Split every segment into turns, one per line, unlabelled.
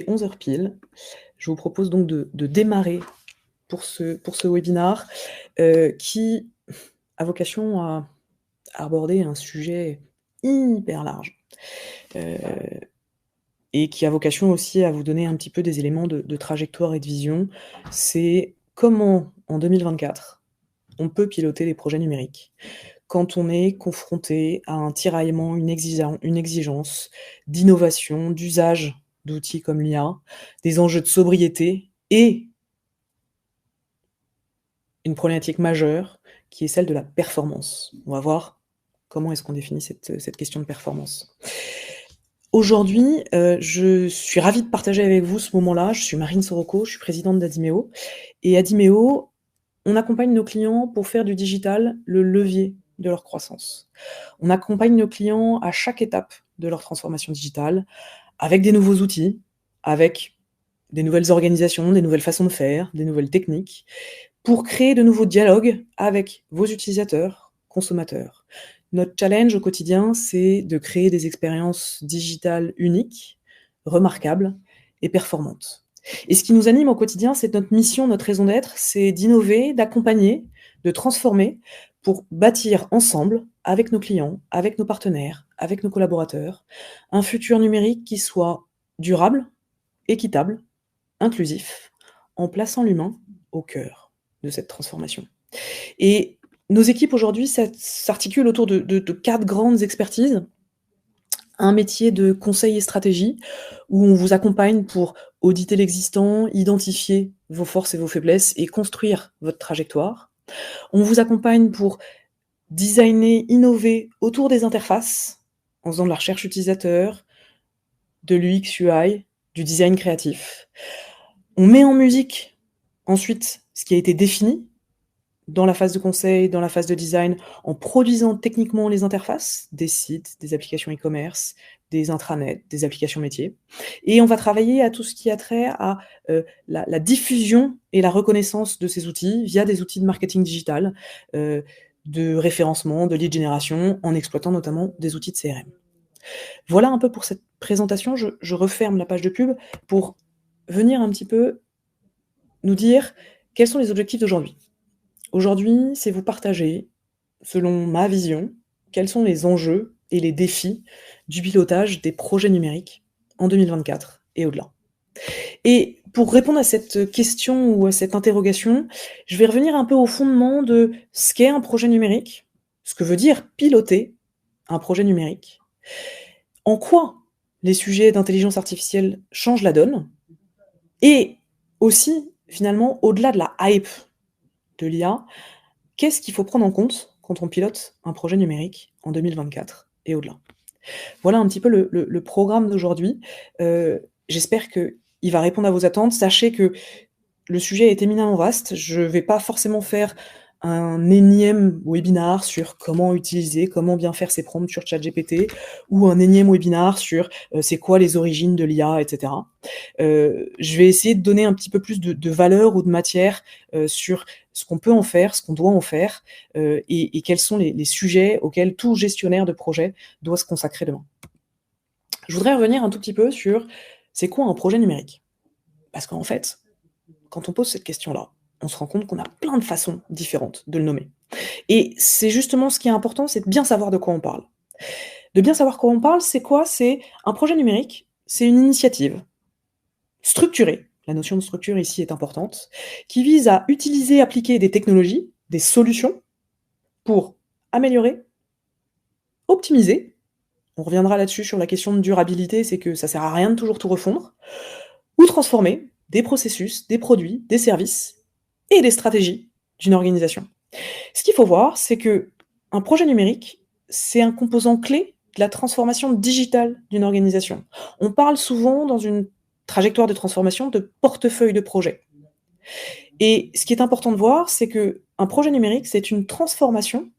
11 heures pile. Je vous propose donc de démarrer pour ce webinar, qui a vocation à aborder un sujet hyper large, heu et qui a vocation aussi à vous donner un petit peu des éléments de trajectoire et de vision. C'est comment, en 2024, on peut piloter les projets numériques quand on est confronté à un tiraillement, une exigence d'innovation, d'usage d'outils comme l'IA, des enjeux de sobriété et une problématique majeure qui est celle de la performance. On va voir comment est-ce qu'on définit cette question de performance. Aujourd'hui, je suis ravie de partager avec vous ce moment-là. Je suis Marine Sorocco, je suis présidente d'Adimeo et Adimeo, on accompagne nos clients pour faire du digital le levier de leur croissance. On accompagne nos clients à chaque étape de leur transformation digitale, avec des nouveaux outils, avec des nouvelles organisations, des nouvelles façons de faire, des nouvelles techniques, pour créer de nouveaux dialogues avec vos utilisateurs, consommateurs. Notre challenge au quotidien, c'est de créer des expériences digitales uniques, remarquables et performantes. Et ce qui nous anime au quotidien, c'est notre mission, notre raison d'être, c'est d'innover, d'accompagner, de transformer pour bâtir ensemble, avec nos clients, avec nos partenaires, avec nos collaborateurs, un futur numérique qui soit durable, équitable, inclusif, en plaçant l'humain au cœur de cette transformation. Et nos équipes aujourd'hui s'articulent autour de 4 grandes expertises. Un métier de conseil et stratégie, où on vous accompagne pour auditer l'existant, identifier vos forces et vos faiblesses et construire votre trajectoire. On vous accompagne pour designer, innover autour des interfaces, en faisant de la recherche utilisateur, de l'UX, UI, du design créatif. On met en musique ensuite ce qui a été défini dans la phase de conseil, dans la phase de design, en produisant techniquement les interfaces, des sites, des applications e-commerce, des intranets, des applications métiers. Et on va travailler à tout ce qui a trait à la diffusion et la reconnaissance de ces outils via des outils de marketing digital, de référencement, de lead génération, en exploitant notamment des outils de CRM. Voilà un peu pour cette présentation. Je referme la page de pub pour venir un petit peu nous dire quels sont les objectifs d'aujourd'hui. Aujourd'hui, c'est vous partager, selon ma vision, quels sont les enjeux et les défis du pilotage des projets numériques en 2024 et au-delà. Et pour répondre à cette question ou à cette interrogation, je vais revenir un peu au fondement de ce qu'est un projet numérique, ce que veut dire piloter un projet numérique, en quoi les sujets d'intelligence artificielle changent la donne, et aussi, finalement, au-delà de la hype de l'IA, qu'est-ce qu'il faut prendre en compte quand on pilote un projet numérique en 2024 et au-delà? Voilà un petit peu le programme d'aujourd'hui. J'espère qu'il va répondre à vos attentes. Sachez que le sujet est éminemment vaste. Je ne vais pas forcément faire un énième webinar sur comment utiliser, comment bien faire ses prompts sur ChatGPT, ou un énième webinar sur c'est quoi les origines de l'IA, etc. Je vais essayer de donner un petit peu plus de valeur ou de matière sur ce qu'on peut en faire, ce qu'on doit en faire, et quels sont les sujets auxquels tout gestionnaire de projet doit se consacrer demain. Je voudrais revenir un tout petit peu sur c'est quoi un projet numérique? Parce qu'en fait, quand on pose cette question-là, on se rend compte qu'on a plein de façons différentes de le nommer. Et c'est justement ce qui est important, c'est de bien savoir de quoi on parle. De bien savoir quoi on parle, c'est quoi? C'est un projet numérique, c'est une initiative structurée, la notion de structure ici est importante, qui vise à utiliser, appliquer des technologies, des solutions pour améliorer, optimiser. On reviendra là-dessus sur la question de durabilité, c'est que ça sert à rien de toujours tout refondre, ou transformer des processus, des produits, des services et des stratégies d'une organisation. Ce qu'il faut voir, c'est que un projet numérique, c'est un composant clé de la transformation digitale d'une organisation. On parle souvent dans une trajectoire de transformation de portefeuille de projet. Et ce qui est important de voir, c'est qu'un projet numérique, c'est une transformation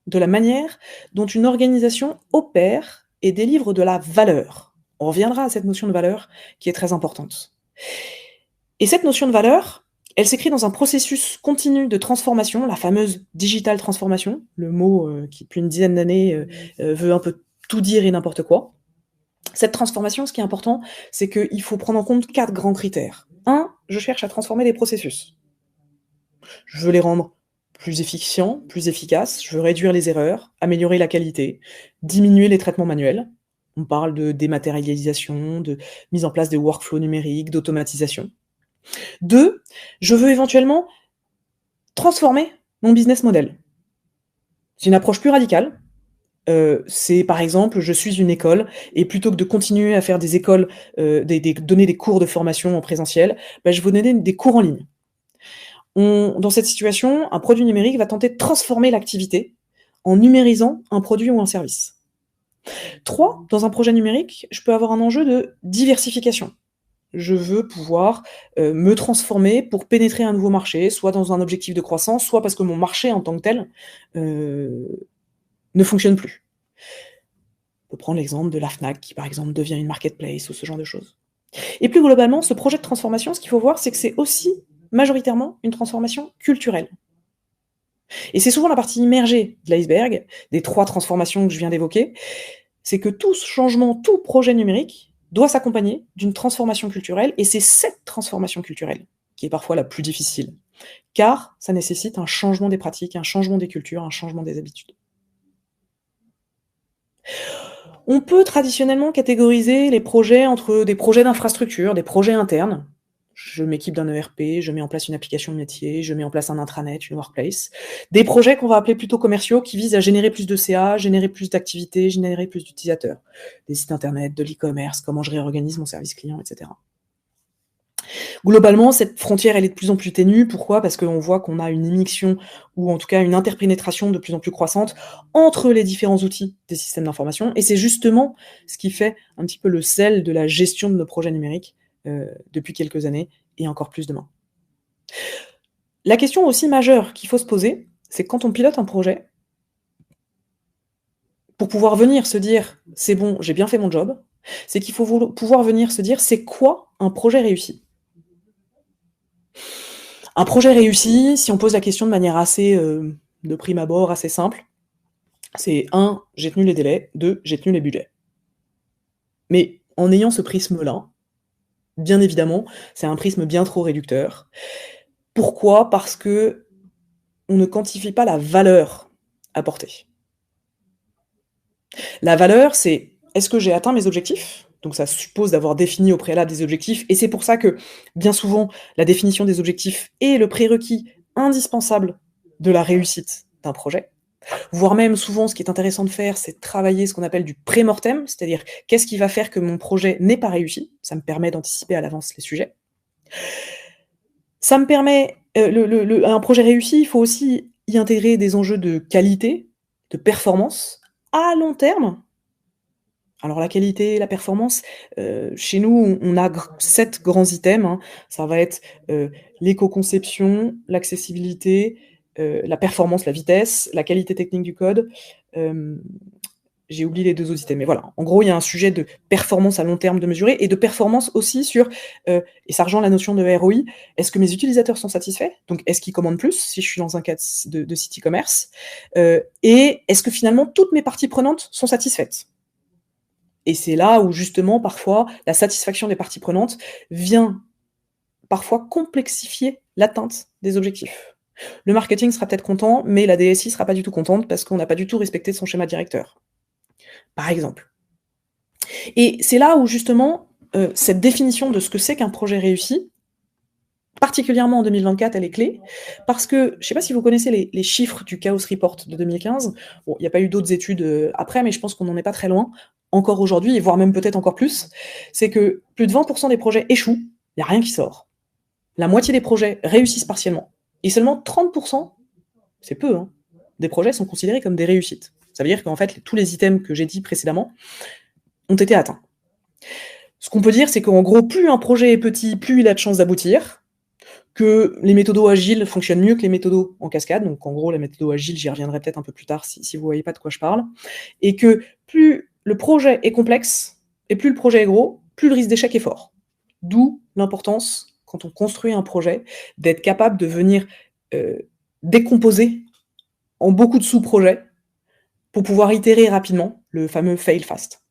de la manière dont une organisation opère et délivre de la valeur. On reviendra à cette notion de valeur qui est très importante. Et cette notion de valeur, elle s'écrit dans un processus continu de transformation, la fameuse digital transformation, le mot qui depuis une dizaine d'années veut un peu tout dire et n'importe quoi. Cette transformation, ce qui est important, c'est qu'il faut prendre en compte 4 grands critères. 1, je cherche à transformer des processus. Je veux les rendre plus efficients, plus efficaces, je veux réduire les erreurs, améliorer la qualité, diminuer les traitements manuels. On parle de dématérialisation, de mise en place des workflows numériques, d'automatisation. 2, je veux éventuellement transformer mon business model. C'est une approche plus radicale. C'est par exemple, je suis une école et plutôt que de continuer à faire des écoles, donner des cours de formation en présentiel, bah, je veux donner des cours en ligne. Dans cette situation, un produit numérique va tenter de transformer l'activité en numérisant un produit ou un service. 3, dans un projet numérique, je peux avoir un enjeu de diversification. Je veux pouvoir, me transformer pour pénétrer un nouveau marché, soit dans un objectif de croissance, soit parce que mon marché en tant que tel, ne fonctionne plus. On peut prendre l'exemple de la Fnac qui, par exemple, devient une marketplace ou ce genre de choses. Et plus globalement, ce projet de transformation, ce qu'il faut voir, c'est que c'est aussi majoritairement une transformation culturelle. Et c'est souvent la partie immergée de l'iceberg, des 3 transformations que je viens d'évoquer, c'est que tout changement, tout projet numérique doit s'accompagner d'une transformation culturelle, et c'est cette transformation culturelle qui est parfois la plus difficile, car ça nécessite un changement des pratiques, un changement des cultures, un changement des habitudes. On peut traditionnellement catégoriser les projets entre des projets d'infrastructure, des projets internes. Je m'équipe d'un ERP, je mets en place une application de métier, je mets en place un intranet, une workplace. Des projets qu'on va appeler plutôt commerciaux qui visent à générer plus de CA, générer plus d'activités, générer plus d'utilisateurs. Des sites internet, de l'e-commerce, comment je réorganise mon service client, etc. Globalement, cette frontière, elle est de plus en plus ténue. Pourquoi? Parce qu'on voit qu'on a une immixtion ou en tout cas une interpénétration de plus en plus croissante entre les différents outils des systèmes d'information, et c'est justement ce qui fait un petit peu le sel de la gestion de nos projets numériques, depuis quelques années et encore plus demain. La question aussi majeure qu'il faut se poser, c'est que quand on pilote un projet, pour pouvoir venir se dire: «C'est bon, j'ai bien fait mon job», c'est qu'il faut pouvoir venir se dire: «C'est quoi un projet réussi?» Un projet réussi, si on pose la question de manière assez, de prime abord, assez simple, c'est 1, j'ai tenu les délais, 2, j'ai tenu les budgets. Mais en ayant ce prisme-là, bien évidemment, c'est un prisme bien trop réducteur. Pourquoi? Parce qu'on ne quantifie pas la valeur apportée. La valeur, c'est: est-ce que j'ai atteint mes objectifs? Donc ça suppose d'avoir défini au préalable des objectifs, et c'est pour ça que, bien souvent, la définition des objectifs est le prérequis indispensable de la réussite d'un projet. Voire même souvent, ce qui est intéressant de faire, c'est de travailler ce qu'on appelle du pré-mortem, c'est-à-dire qu'est-ce qui va faire que mon projet n'est pas réussi? Ça me permet d'anticiper à l'avance les sujets. Ça me permet, un projet réussi, il faut aussi y intégrer des enjeux de qualité, de performance à long terme. Alors la qualité, la performance, chez nous, on a 7 grands items, hein. Ça va être, l'éco-conception, l'accessibilité, la performance, la vitesse, la qualité technique du code, hem, j'ai oublié les 2 autres items, mais voilà. En gros, il y a un sujet de performance à long terme de mesurer, et de performance aussi sur, et ça rejoint la notion de ROI. Est-ce que mes utilisateurs sont satisfaits? Donc est-ce qu'ils commandent plus si je suis dans un cas de site e-commerce? Et est-ce que finalement toutes mes parties prenantes sont satisfaites? Et c'est là où justement parfois la satisfaction des parties prenantes vient parfois complexifier l'atteinte des objectifs. Le marketing sera peut-être content, mais la DSI sera pas du tout contente parce qu'on n'a pas du tout respecté son schéma directeur, par exemple. Et c'est là où justement, cette définition de ce que c'est qu'un projet réussi, particulièrement en 2024, elle est clé, parce que je sais pas si vous connaissez les chiffres du Chaos Report de 2015. Bon, il y a pas eu d'autres études, après, mais je pense qu'on n'en est pas très loin, encore aujourd'hui, et voire même peut-être encore plus. C'est que plus de 20 des projets échouent, il y a rien qui sort. La moitié des projets réussissent partiellement, et seulement 30, c'est peu, hein, des projets sont considérés comme des réussites. Ça veut dire qu'en fait, tous les items que j'ai dit précédemment ont été atteints. Ce qu'on peut dire, c'est qu'en gros, plus un projet est petit, plus il a de chances d'aboutir, que les méthodos agiles fonctionnent mieux que les méthodos en cascade. Donc en gros, la méthode agile, j'y reviendrai peut-être un peu plus tard si vous voyez pas de quoi je parle. Et que plus le projet est complexe et plus le projet est gros, plus le risque d'échec est fort. D'où l'importance, quand on construit un projet, d'être capable de venir décomposer en beaucoup de sous-projets pour pouvoir itérer rapidement, le fameux fail fast.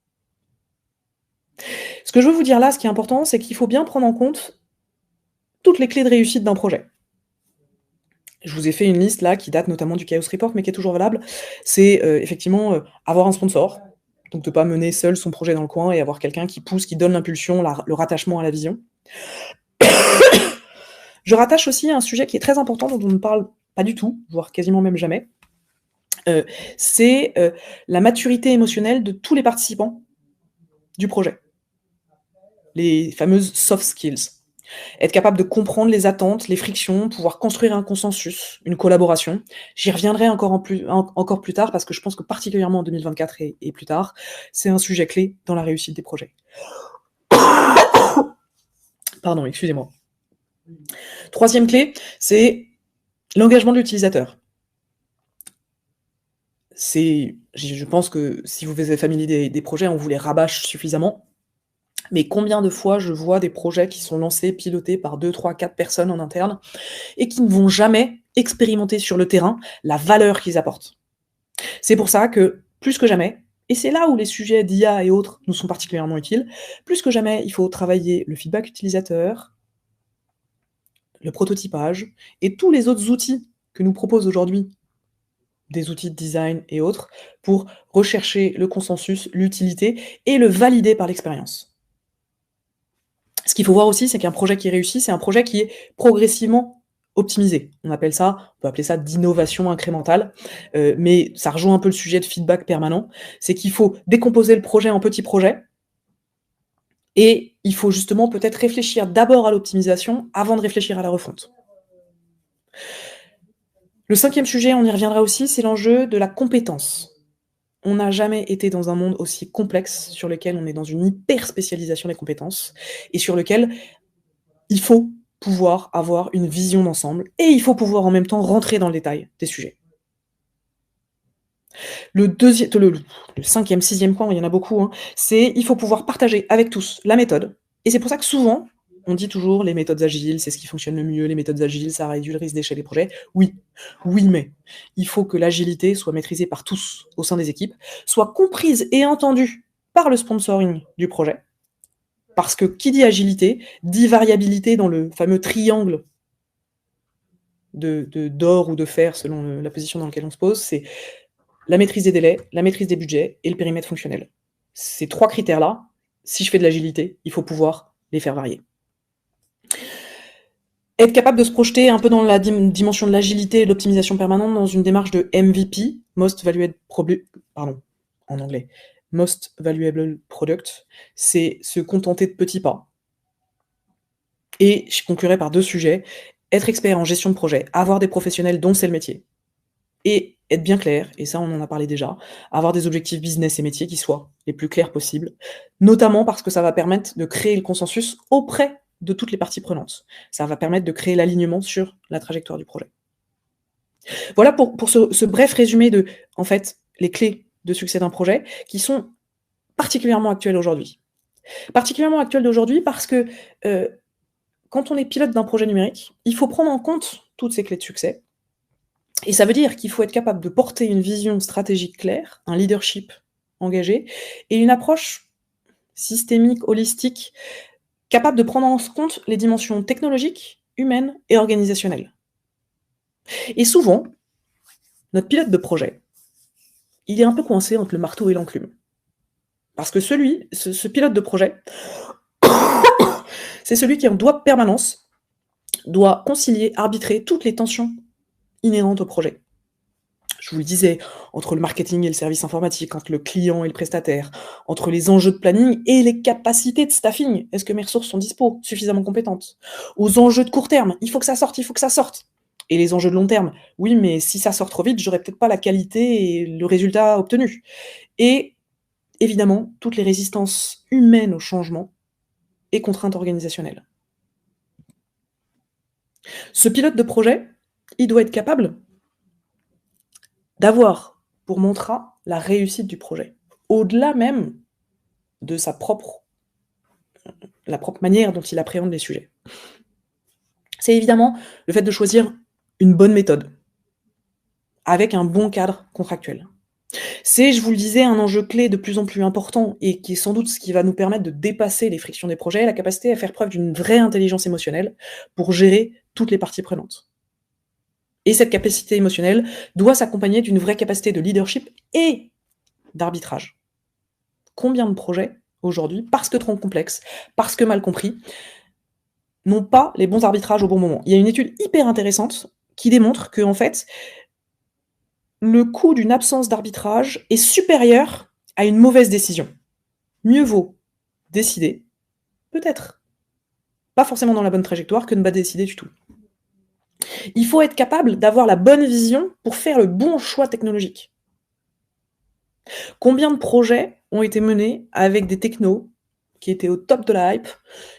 Ce que je veux vous dire là, ce qui est important, c'est qu'il faut bien prendre en compte toutes les clés de réussite d'un projet. Je vous ai fait une liste là qui date notamment du Chaos Report, mais qui est toujours valable. C'est, effectivement, avoir un sponsor, donc de pas mener seul son projet dans le coin et avoir quelqu'un qui pousse, qui donne l'impulsion, le rattachement à la vision. Je rattache aussi à un sujet qui est très important, dont on ne parle pas du tout, voire quasiment même jamais. C'est la maturité émotionnelle de tous les participants du projet. Les fameuses soft skills. Être capable de comprendre les attentes, les frictions, pouvoir construire un consensus, une collaboration. J'y reviendrai encore plus tard parce que je pense que particulièrement en 2024 et plus tard, c'est un sujet clé dans la réussite des projets. Pardon, excusez-moi. Troisième clé, c'est l'engagement de l'utilisateur. Je pense que si vous êtes familier des projets, on vous les rabâche suffisamment. Mais combien de fois je vois des projets qui sont lancés, pilotés par 2, 3, 4 personnes en interne et qui ne vont jamais expérimenter sur le terrain la valeur qu'ils apportent. C'est pour ça que, plus que jamais, et c'est là où les sujets d'IA et autres nous sont particulièrement utiles, plus que jamais, il faut travailler le feedback utilisateur, le prototypage et tous les autres outils que nous proposent aujourd'hui des outils de design et autres pour rechercher le consensus, l'utilité et le valider par l'expérience. Ce qu'il faut voir aussi, c'est qu'un projet qui réussit, c'est un projet qui est progressivement optimisé. On peut appeler ça d'innovation incrémentale, mais ça rejoint un peu le sujet de feedback permanent. C'est qu'il faut décomposer le projet en petits projets, et il faut justement peut-être réfléchir d'abord à l'optimisation avant de réfléchir à la refonte. Le 5e sujet, on y reviendra aussi, c'est l'enjeu de la compétence. On n'a jamais été dans un monde aussi complexe, sur lequel on est dans une hyper spécialisation des compétences, et sur lequel il faut pouvoir avoir une vision d'ensemble, et il faut pouvoir en même temps rentrer dans le détail des sujets. Le 5e, 6e point, il y en a beaucoup, hein, c'est il faut pouvoir partager avec tous la méthode. Et c'est pour ça que souvent, on dit toujours les méthodes agiles, c'est ce qui fonctionne le mieux, les méthodes agiles, ça réduit le risque d'échec des projets. Oui, mais il faut que l'agilité soit maîtrisée par tous au sein des équipes, soit comprise et entendue par le sponsoring du projet. Parce que qui dit agilité, dit variabilité dans le fameux triangle d'or ou de fer, selon la position dans laquelle on se pose, c'est la maîtrise des délais, la maîtrise des budgets et le périmètre fonctionnel. Ces 3 critères-là, si je fais de l'agilité, il faut pouvoir les faire varier. Être capable de se projeter un peu dans la dimension de l'agilité et de l'optimisation permanente dans une démarche de MVP, Most Valuable Product, c'est se contenter de petits pas. Et je conclurai par 2 sujets. Être expert en gestion de projet, avoir des professionnels dont c'est le métier, et être bien clair, et ça on en a parlé déjà, avoir des objectifs business et métiers qui soient les plus clairs possibles, notamment parce que ça va permettre de créer le consensus auprès de toutes les parties prenantes. Ça va permettre de créer l'alignement sur la trajectoire du projet. Voilà pour ce bref résumé de, en fait, les clés de succès d'un projet qui sont particulièrement actuelles aujourd'hui. Particulièrement actuelles d'aujourd'hui parce que quand on est pilote d'un projet numérique, il faut prendre en compte toutes ces clés de succès. Et ça veut dire qu'il faut être capable de porter une vision stratégique claire, un leadership engagé, et une approche systémique, holistique, capable de prendre en compte les dimensions technologiques, humaines et organisationnelles. Et souvent, notre pilote de projet, il est un peu coincé entre le marteau et l'enclume. Parce que ce pilote de projet, c'est celui qui, en permanence, doit concilier, arbitrer toutes les tensions inhérentes au projet. Je vous le disais, entre le marketing et le service informatique, entre le client et le prestataire, entre les enjeux de planning et les capacités de staffing. Est-ce que mes ressources sont dispo, suffisamment compétentes? Aux enjeux de court terme, il faut que ça sorte. Et les enjeux de long terme, oui, mais si ça sort trop vite, j'aurai peut-être pas la qualité et le résultat obtenu. Et évidemment, toutes les résistances humaines au changement et contraintes organisationnelles. Ce pilote de projet, il doit être capable d'avoir pour mantra la réussite du projet, au-delà même de la propre manière dont il appréhende les sujets. C'est évidemment le fait de choisir une bonne méthode, avec un bon cadre contractuel. C'est, je vous le disais, un enjeu clé de plus en plus important et qui est sans doute ce qui va nous permettre de dépasser les frictions des projets, la capacité à faire preuve d'une vraie intelligence émotionnelle pour gérer toutes les parties prenantes. Et cette capacité émotionnelle doit s'accompagner d'une vraie capacité de leadership et d'arbitrage. Combien de projets, aujourd'hui, parce que trop complexes, parce que mal compris, n'ont pas les bons arbitrages au bon moment? Il y a une étude hyper intéressante qui démontre qu'en fait, le coût d'une absence d'arbitrage est supérieur à une mauvaise décision. Mieux vaut décider, peut-être, pas forcément dans la bonne trajectoire, que ne pas décider du tout. Il faut être capable d'avoir la bonne vision pour faire le bon choix technologique. Combien de projets ont été menés avec des technos qui étaient au top de la hype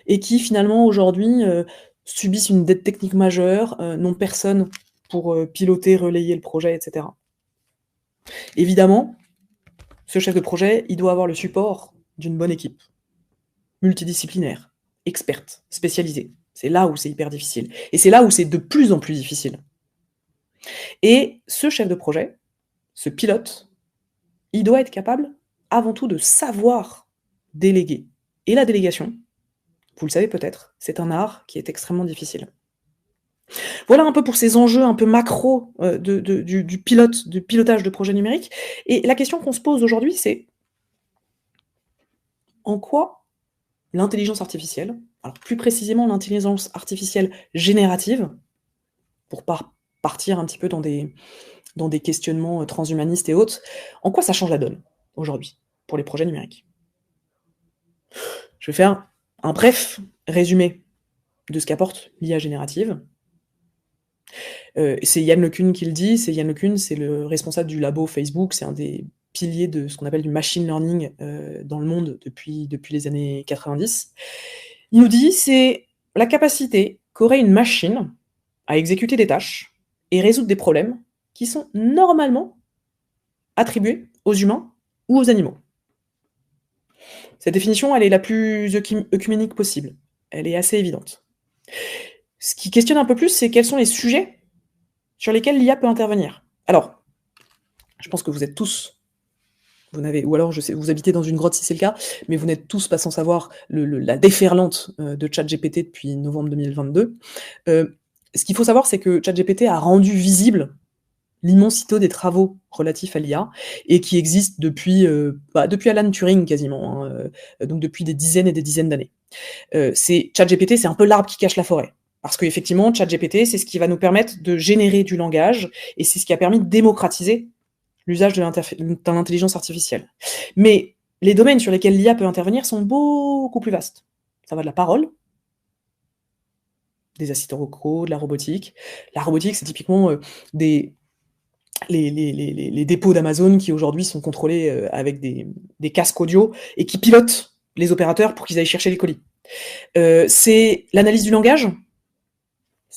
et qui finalement aujourd'hui subissent une dette technique majeure, n'ont personne pour piloter, relayer le projet, etc. Évidemment, ce chef de projet, il doit avoir le support d'une bonne équipe, multidisciplinaire, experte, spécialisée. C'est là où c'est hyper difficile. Et c'est là où c'est de plus en plus difficile. Et ce chef de projet, ce pilote, il doit être capable avant tout de savoir déléguer. Et la délégation, vous le savez peut-être, c'est un art qui est extrêmement difficile. Voilà un peu pour ces enjeux un peu macro du pilotage de projets numériques. Et la question qu'on se pose aujourd'hui, c'est en quoi l'intelligence artificielle, alors plus précisément l'intelligence artificielle générative, pour partir un petit peu dans des questionnements transhumanistes et autres, en quoi ça change la donne aujourd'hui pour les projets numériques? Je vais faire un bref résumé de ce qu'apporte l'IA générative. C'est Yann LeCun qui le dit, c'est Yann LeCun, c'est le responsable du labo Facebook, c'est un des piliers de ce qu'on appelle du machine learning dans le monde depuis les années 90. Il nous dit, c'est la capacité qu'aurait une machine à exécuter des tâches et résoudre des problèmes qui sont normalement attribués aux humains ou aux animaux. Cette définition, elle est la plus œcuménique possible. Elle est assez évidente. Ce qui questionne un peu plus, c'est quels sont les sujets sur lesquels l'IA peut intervenir. Alors, je pense que vous êtes tous, ou alors je sais, vous habitez dans une grotte si c'est le cas, mais vous n'êtes tous pas sans savoir la déferlante de ChatGPT depuis novembre 2022. Ce qu'il faut savoir, c'est que ChatGPT a rendu visible l'immensité des travaux relatifs à l'IA et qui existent depuis Alan Turing quasiment, hein, donc depuis des dizaines et des dizaines d'années. ChatGPT, c'est un peu l'arbre qui cache la forêt. Parce qu'effectivement, ChatGPT, c'est ce qui va nous permettre de générer du langage et c'est ce qui a permis de démocratiser l'usage de l'intelligence artificielle. Mais les domaines sur lesquels l'IA peut intervenir sont beaucoup plus vastes. Ça va de la parole, des assistants vocaux, de la robotique. La robotique, c'est typiquement les dépôts d'Amazon qui aujourd'hui sont contrôlés avec des casques audio et qui pilotent les opérateurs pour qu'ils aillent chercher les colis. C'est l'analyse du langage.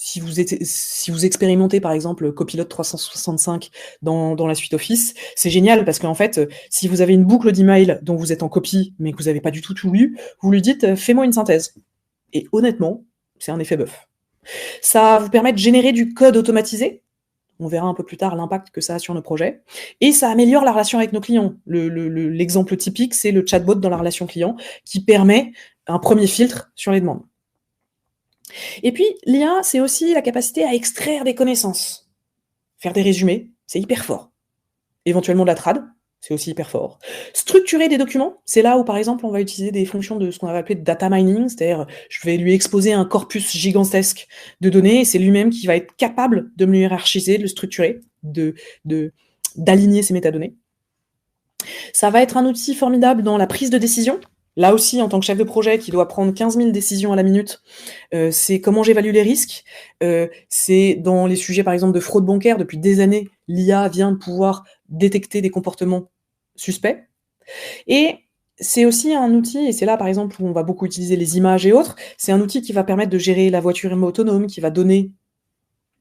Si vous expérimentez par exemple Copilot 365 dans la suite Office, c'est génial parce qu'en fait, si vous avez une boucle d'email dont vous êtes en copie mais que vous n'avez pas du tout lu, vous lui dites fais-moi une synthèse. Et honnêtement, c'est un effet bœuf. Ça vous permet de générer du code automatisé. On verra un peu plus tard l'impact que ça a sur nos projets. Et ça améliore la relation avec nos clients. L'exemple typique, c'est le chatbot dans la relation client qui permet un premier filtre sur les demandes. Et puis, l'IA, c'est aussi la capacité à extraire des connaissances. Faire des résumés, c'est hyper fort. Éventuellement de la trad, c'est aussi hyper fort. Structurer des documents, c'est là où, par exemple, on va utiliser des fonctions de ce qu'on va appeler de data mining, c'est-à-dire, je vais lui exposer un corpus gigantesque de données, et c'est lui-même qui va être capable de me le hiérarchiser, de le structurer, d'aligner ses métadonnées. Ça va être un outil formidable dans la prise de décision. Là aussi, en tant que chef de projet qui doit prendre 15 000 décisions à la minute, c'est comment j'évalue les risques. C'est dans les sujets, par exemple, de fraude bancaire. Depuis des années, l'IA vient de pouvoir détecter des comportements suspects. Et c'est aussi un outil, et c'est là, par exemple, où on va beaucoup utiliser les images et autres, c'est un outil qui va permettre de gérer la voiture autonome, qui va donner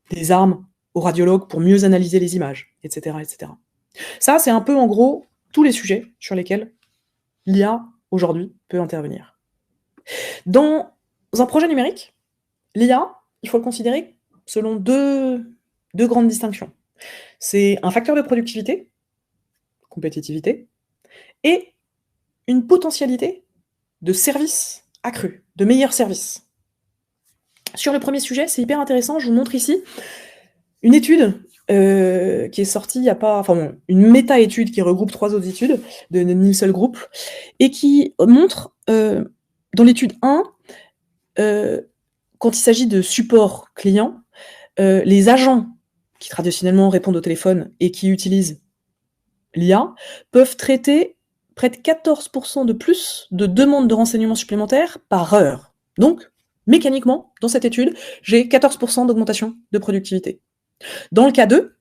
des armes aux radiologues pour mieux analyser les images, etc., etc. Ça, c'est un peu, en gros, tous les sujets sur lesquels l'IA aujourd'hui peut intervenir. Dans un projet numérique, l'IA, il faut le considérer selon deux grandes distinctions. C'est un facteur de productivité compétitivité et une potentialité de services accrus, de meilleurs services. Sur le premier sujet, c'est hyper intéressant, je vous montre ici une étude qui est sortie il n'y a pas... Enfin bon, une méta-étude qui regroupe 3 autres études de Nielsen Group et qui montre, dans l'étude 1, quand il s'agit de support client, les agents qui traditionnellement répondent au téléphone et qui utilisent l'IA peuvent traiter près de 14% de plus de demandes de renseignements supplémentaires par heure. Donc, mécaniquement, dans cette étude, j'ai 14% d'augmentation de productivité. Dans le cas 2,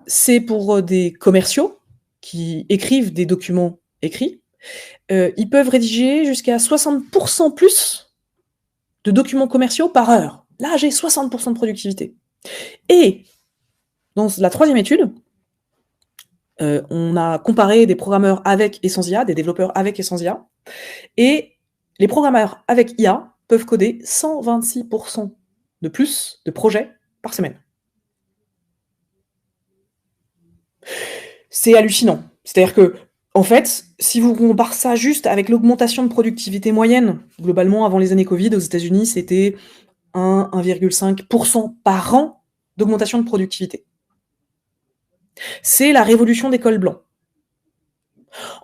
c'est pour des commerciaux qui écrivent des documents écrits. Ils peuvent rédiger jusqu'à 60% plus de documents commerciaux par heure. Là, j'ai 60% de productivité. Et dans la troisième étude, on a comparé des programmeurs avec et sans IA, des développeurs avec et sans IA, et les programmeurs avec IA peuvent coder 126% de plus de projets par semaine. C'est hallucinant. C'est-à-dire que, en fait, si vous comparez ça juste avec l'augmentation de productivité moyenne, globalement, avant les années Covid, aux États-Unis, c'était 1,5% par an d'augmentation de productivité. C'est la révolution des cols blancs.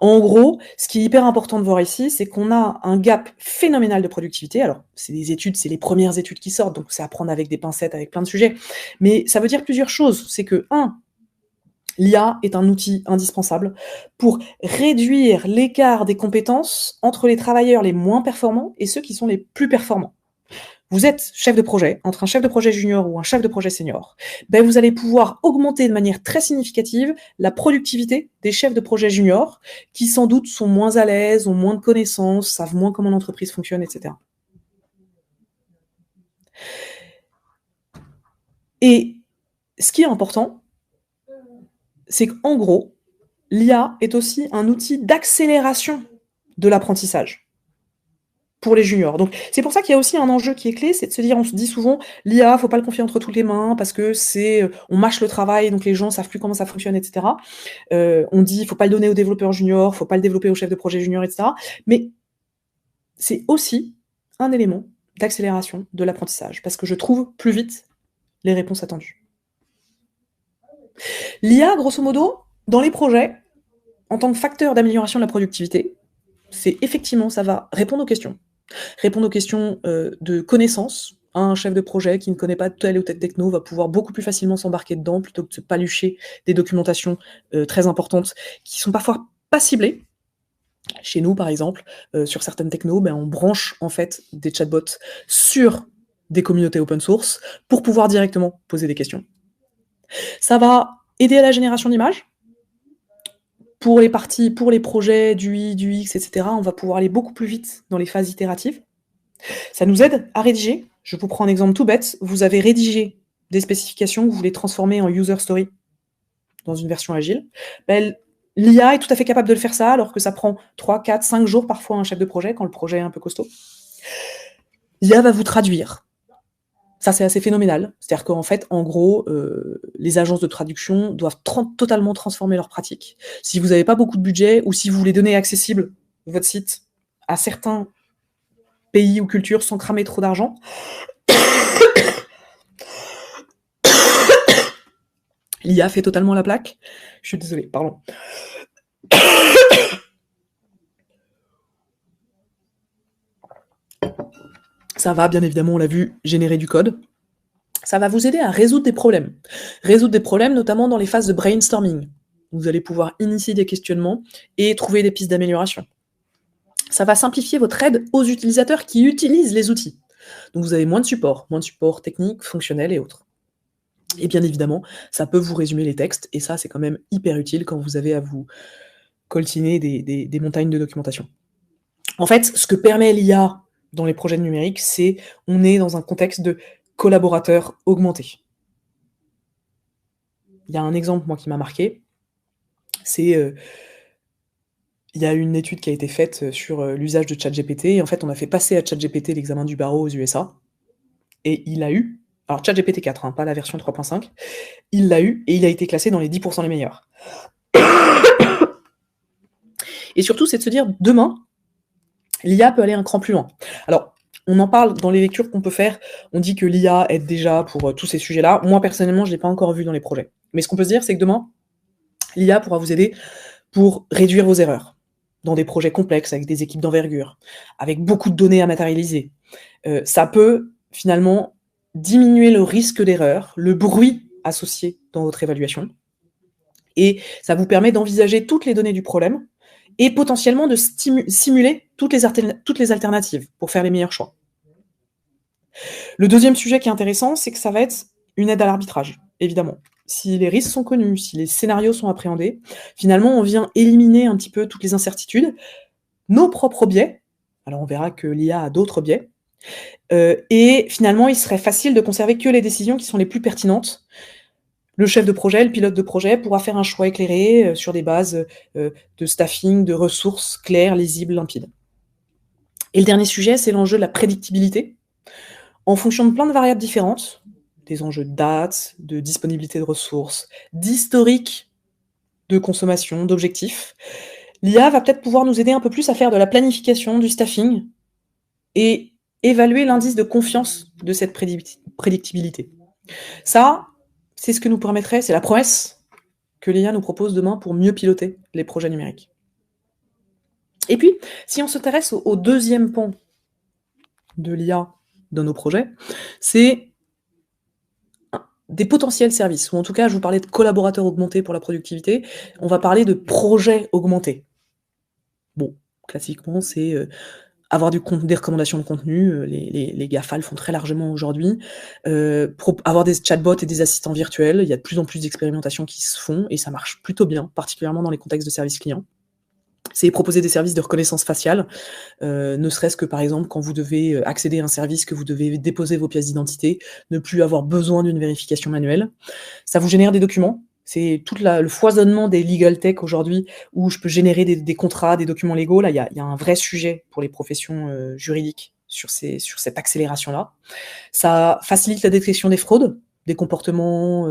En gros, ce qui est hyper important de voir ici, c'est qu'on a un gap phénoménal de productivité. Alors, c'est des études, c'est les premières études qui sortent, donc c'est à prendre avec des pincettes, avec plein de sujets. Mais ça veut dire plusieurs choses. C'est que, l'IA est un outil indispensable pour réduire l'écart des compétences entre les travailleurs les moins performants et ceux qui sont les plus performants. Vous êtes chef de projet, entre un chef de projet junior ou un chef de projet senior, ben vous allez pouvoir augmenter de manière très significative la productivité des chefs de projet juniors qui sans doute sont moins à l'aise, ont moins de connaissances, savent moins comment l'entreprise fonctionne, etc. Et ce qui est important, c'est qu'en gros, l'IA est aussi un outil d'accélération de l'apprentissage pour les juniors. Donc c'est pour ça qu'il y a aussi un enjeu qui est clé, c'est de se dire, on se dit souvent, l'IA, faut pas le confier entre toutes les mains parce que on mâche le travail, donc les gens savent plus comment ça fonctionne, etc. On dit, faut pas le donner aux développeurs juniors, faut pas le développer aux chefs de projet juniors, etc. Mais c'est aussi un élément d'accélération de l'apprentissage parce que je trouve plus vite les réponses attendues. L'IA, grosso modo, dans les projets, en tant que facteur d'amélioration de la productivité, c'est effectivement, ça va répondre aux questions. Répondre aux questions de connaissances. Un chef de projet qui ne connaît pas telle ou telle techno va pouvoir beaucoup plus facilement s'embarquer dedans plutôt que de se palucher des documentations très importantes qui sont parfois pas ciblées. Chez nous, par exemple, sur certaines technos, on branche en fait des chatbots sur des communautés open source pour pouvoir directement poser des questions. Ça va aider à la génération d'images. Pour les parties, pour les projets du UI, du X, etc., on va pouvoir aller beaucoup plus vite dans les phases itératives. Ça nous aide à rédiger. Je vous prends un exemple tout bête. Vous avez rédigé des spécifications que vous voulez transformer en user story dans une version agile. L'IA est tout à fait capable de le faire ça, alors que ça prend 3, 4, 5 jours parfois à un chef de projet, quand le projet est un peu costaud. L'IA va vous traduire. Ça, c'est assez phénoménal. C'est-à-dire qu'en fait, en gros, les agences de traduction doivent totalement transformer leurs pratiques. Si vous n'avez pas beaucoup de budget ou si vous voulez donner accessible votre site à certains pays ou cultures sans cramer trop d'argent, l'IA fait totalement la plaque. Je suis désolée, pardon. Ça va, bien évidemment, on l'a vu, générer du code. Ça va vous aider à résoudre des problèmes. Résoudre des problèmes, notamment dans les phases de brainstorming. Vous allez pouvoir initier des questionnements et trouver des pistes d'amélioration. Ça va simplifier votre aide aux utilisateurs qui utilisent les outils. Donc vous avez moins de support technique, fonctionnel et autres. Et bien évidemment, ça peut vous résumer les textes, et ça, c'est quand même hyper utile quand vous avez à vous coltiner des montagnes de documentation. En fait, ce que permet l'IA dans les projets numériques, c'est on est dans un contexte de collaborateurs augmentés. Il y a un exemple, moi, qui m'a marqué, c'est il y a une étude qui a été faite sur l'usage de ChatGPT, et en fait, on a fait passer à ChatGPT l'examen du barreau aux USA, et il a eu, alors ChatGPT 4, pas la version 3.5, il l'a eu, et il a été classé dans les 10% les meilleurs. Et surtout, c'est de se dire, demain, l'IA peut aller un cran plus loin. Alors, on en parle dans les lectures qu'on peut faire, on dit que l'IA aide déjà pour tous ces sujets-là. Moi, personnellement, je ne l'ai pas encore vu dans les projets. Mais ce qu'on peut se dire, c'est que demain, l'IA pourra vous aider pour réduire vos erreurs dans des projets complexes, avec des équipes d'envergure, avec beaucoup de données à matérialiser. Ça peut, finalement, diminuer le risque d'erreur, le bruit associé dans votre évaluation, et ça vous permet d'envisager toutes les données du problème, et potentiellement de simuler toutes les alternatives pour faire les meilleurs choix. Le deuxième sujet qui est intéressant, c'est que ça va être une aide à l'arbitrage, évidemment. Si les risques sont connus, si les scénarios sont appréhendés, finalement, on vient éliminer un petit peu toutes les incertitudes, nos propres biais. Alors, on verra que l'IA a d'autres biais. Et finalement, il serait facile de conserver que les décisions qui sont les plus pertinentes. Le chef de projet, le pilote de projet pourra faire un choix éclairé sur des bases de staffing, de ressources claires, lisibles, limpides. Et le dernier sujet, c'est l'enjeu de la prédictibilité. En fonction de plein de variables différentes, des enjeux de date, de disponibilité de ressources, d'historique de consommation, d'objectifs, l'IA va peut-être pouvoir nous aider un peu plus à faire de la planification, du staffing, et évaluer l'indice de confiance de cette prédictibilité. Ça, c'est ce que nous permettrait, c'est la promesse que l'IA nous propose demain pour mieux piloter les projets numériques. Et puis, si on s'intéresse au deuxième pan de l'IA dans nos projets, c'est des potentiels services, ou en tout cas, je vous parlais de collaborateurs augmentés pour la productivité, on va parler de projets augmentés. Bon, classiquement, c'est avoir des recommandations de contenu, les GAFA le font très largement aujourd'hui, avoir des chatbots et des assistants virtuels, il y a de plus en plus d'expérimentations qui se font, et ça marche plutôt bien, particulièrement dans les contextes de services clients. C'est proposer des services de reconnaissance faciale, ne serait-ce que par exemple quand vous devez accéder à un service, que vous devez déposer vos pièces d'identité, ne plus avoir besoin d'une vérification manuelle. Ça vous génère des documents, c'est tout le foisonnement des legal tech aujourd'hui, où je peux générer des contrats, des documents légaux. Là, il y a un vrai sujet pour les professions juridiques sur cette accélération-là. Ça facilite la détection des fraudes, des comportements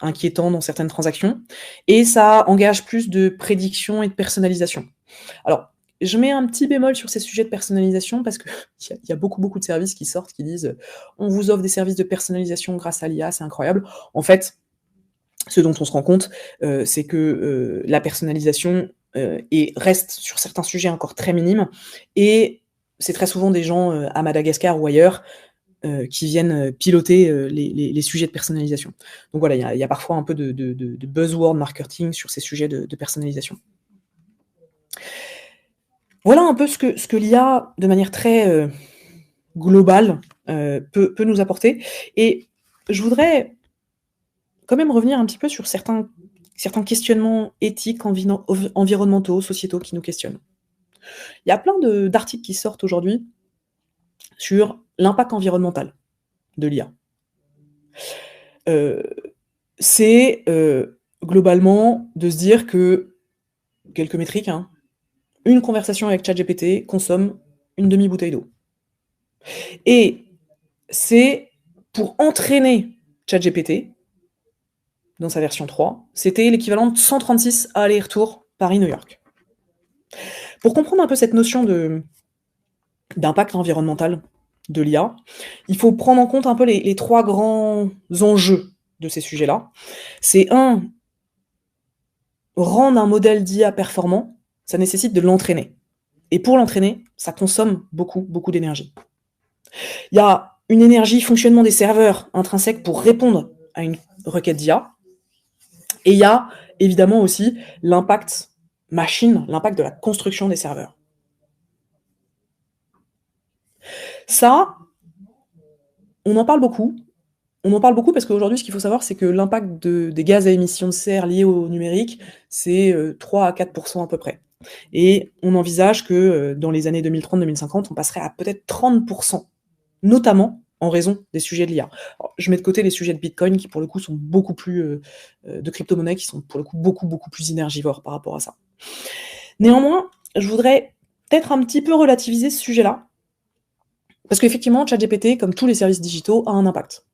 inquiétant dans certaines transactions, et ça engage plus de prédiction et de personnalisation. Alors, je mets un petit bémol sur ces sujets de personnalisation parce qu'il y a beaucoup de services qui sortent, qui disent « on vous offre des services de personnalisation grâce à l'IA, c'est incroyable ». En fait, ce dont on se rend compte, c'est que la personnalisation reste sur certains sujets encore très minime, et c'est très souvent des gens à Madagascar ou ailleurs qui viennent piloter les sujets de personnalisation. Donc voilà, il y a parfois un peu de buzzword marketing sur ces sujets de personnalisation. Voilà un peu ce que l'IA, de manière très globale, peut nous apporter. Et je voudrais quand même revenir un petit peu sur certains questionnements éthiques, environnementaux, sociétaux qui nous questionnent. Il y a plein d'articles qui sortent aujourd'hui sur l'impact environnemental de l'IA. C'est globalement de se dire que, quelques métriques, hein, une conversation avec ChatGPT consomme une demi-bouteille d'eau. Et c'est pour entraîner ChatGPT, dans sa version 3, c'était l'équivalent de 136 allers-retours Paris-New York. Pour comprendre un peu cette notion d'impact environnemental de l'IA, il faut prendre en compte un peu les trois grands enjeux de ces sujets-là. C'est rendre un modèle d'IA performant, ça nécessite de l'entraîner. Et pour l'entraîner, ça consomme beaucoup d'énergie. Il y a une énergie fonctionnement des serveurs intrinsèques pour répondre à une requête d'IA. Et il y a évidemment aussi l'impact machine, l'impact de la construction des serveurs. Ça, on en parle beaucoup. On en parle beaucoup parce qu'aujourd'hui, ce qu'il faut savoir, c'est que l'impact des gaz à émissions de serre liés au numérique, c'est 3 à 4% à peu près. Et on envisage que dans les années 2030-2050, on passerait à peut-être 30%, notamment en raison des sujets de l'IA. Je mets de côté les sujets de Bitcoin qui, pour le coup, sont beaucoup plus de crypto-monnaies qui sont, pour le coup, beaucoup plus énergivores par rapport à ça. Néanmoins, je voudrais peut-être un petit peu relativiser ce sujet-là, parce qu'effectivement, ChatGPT, comme tous les services digitaux, a un impact.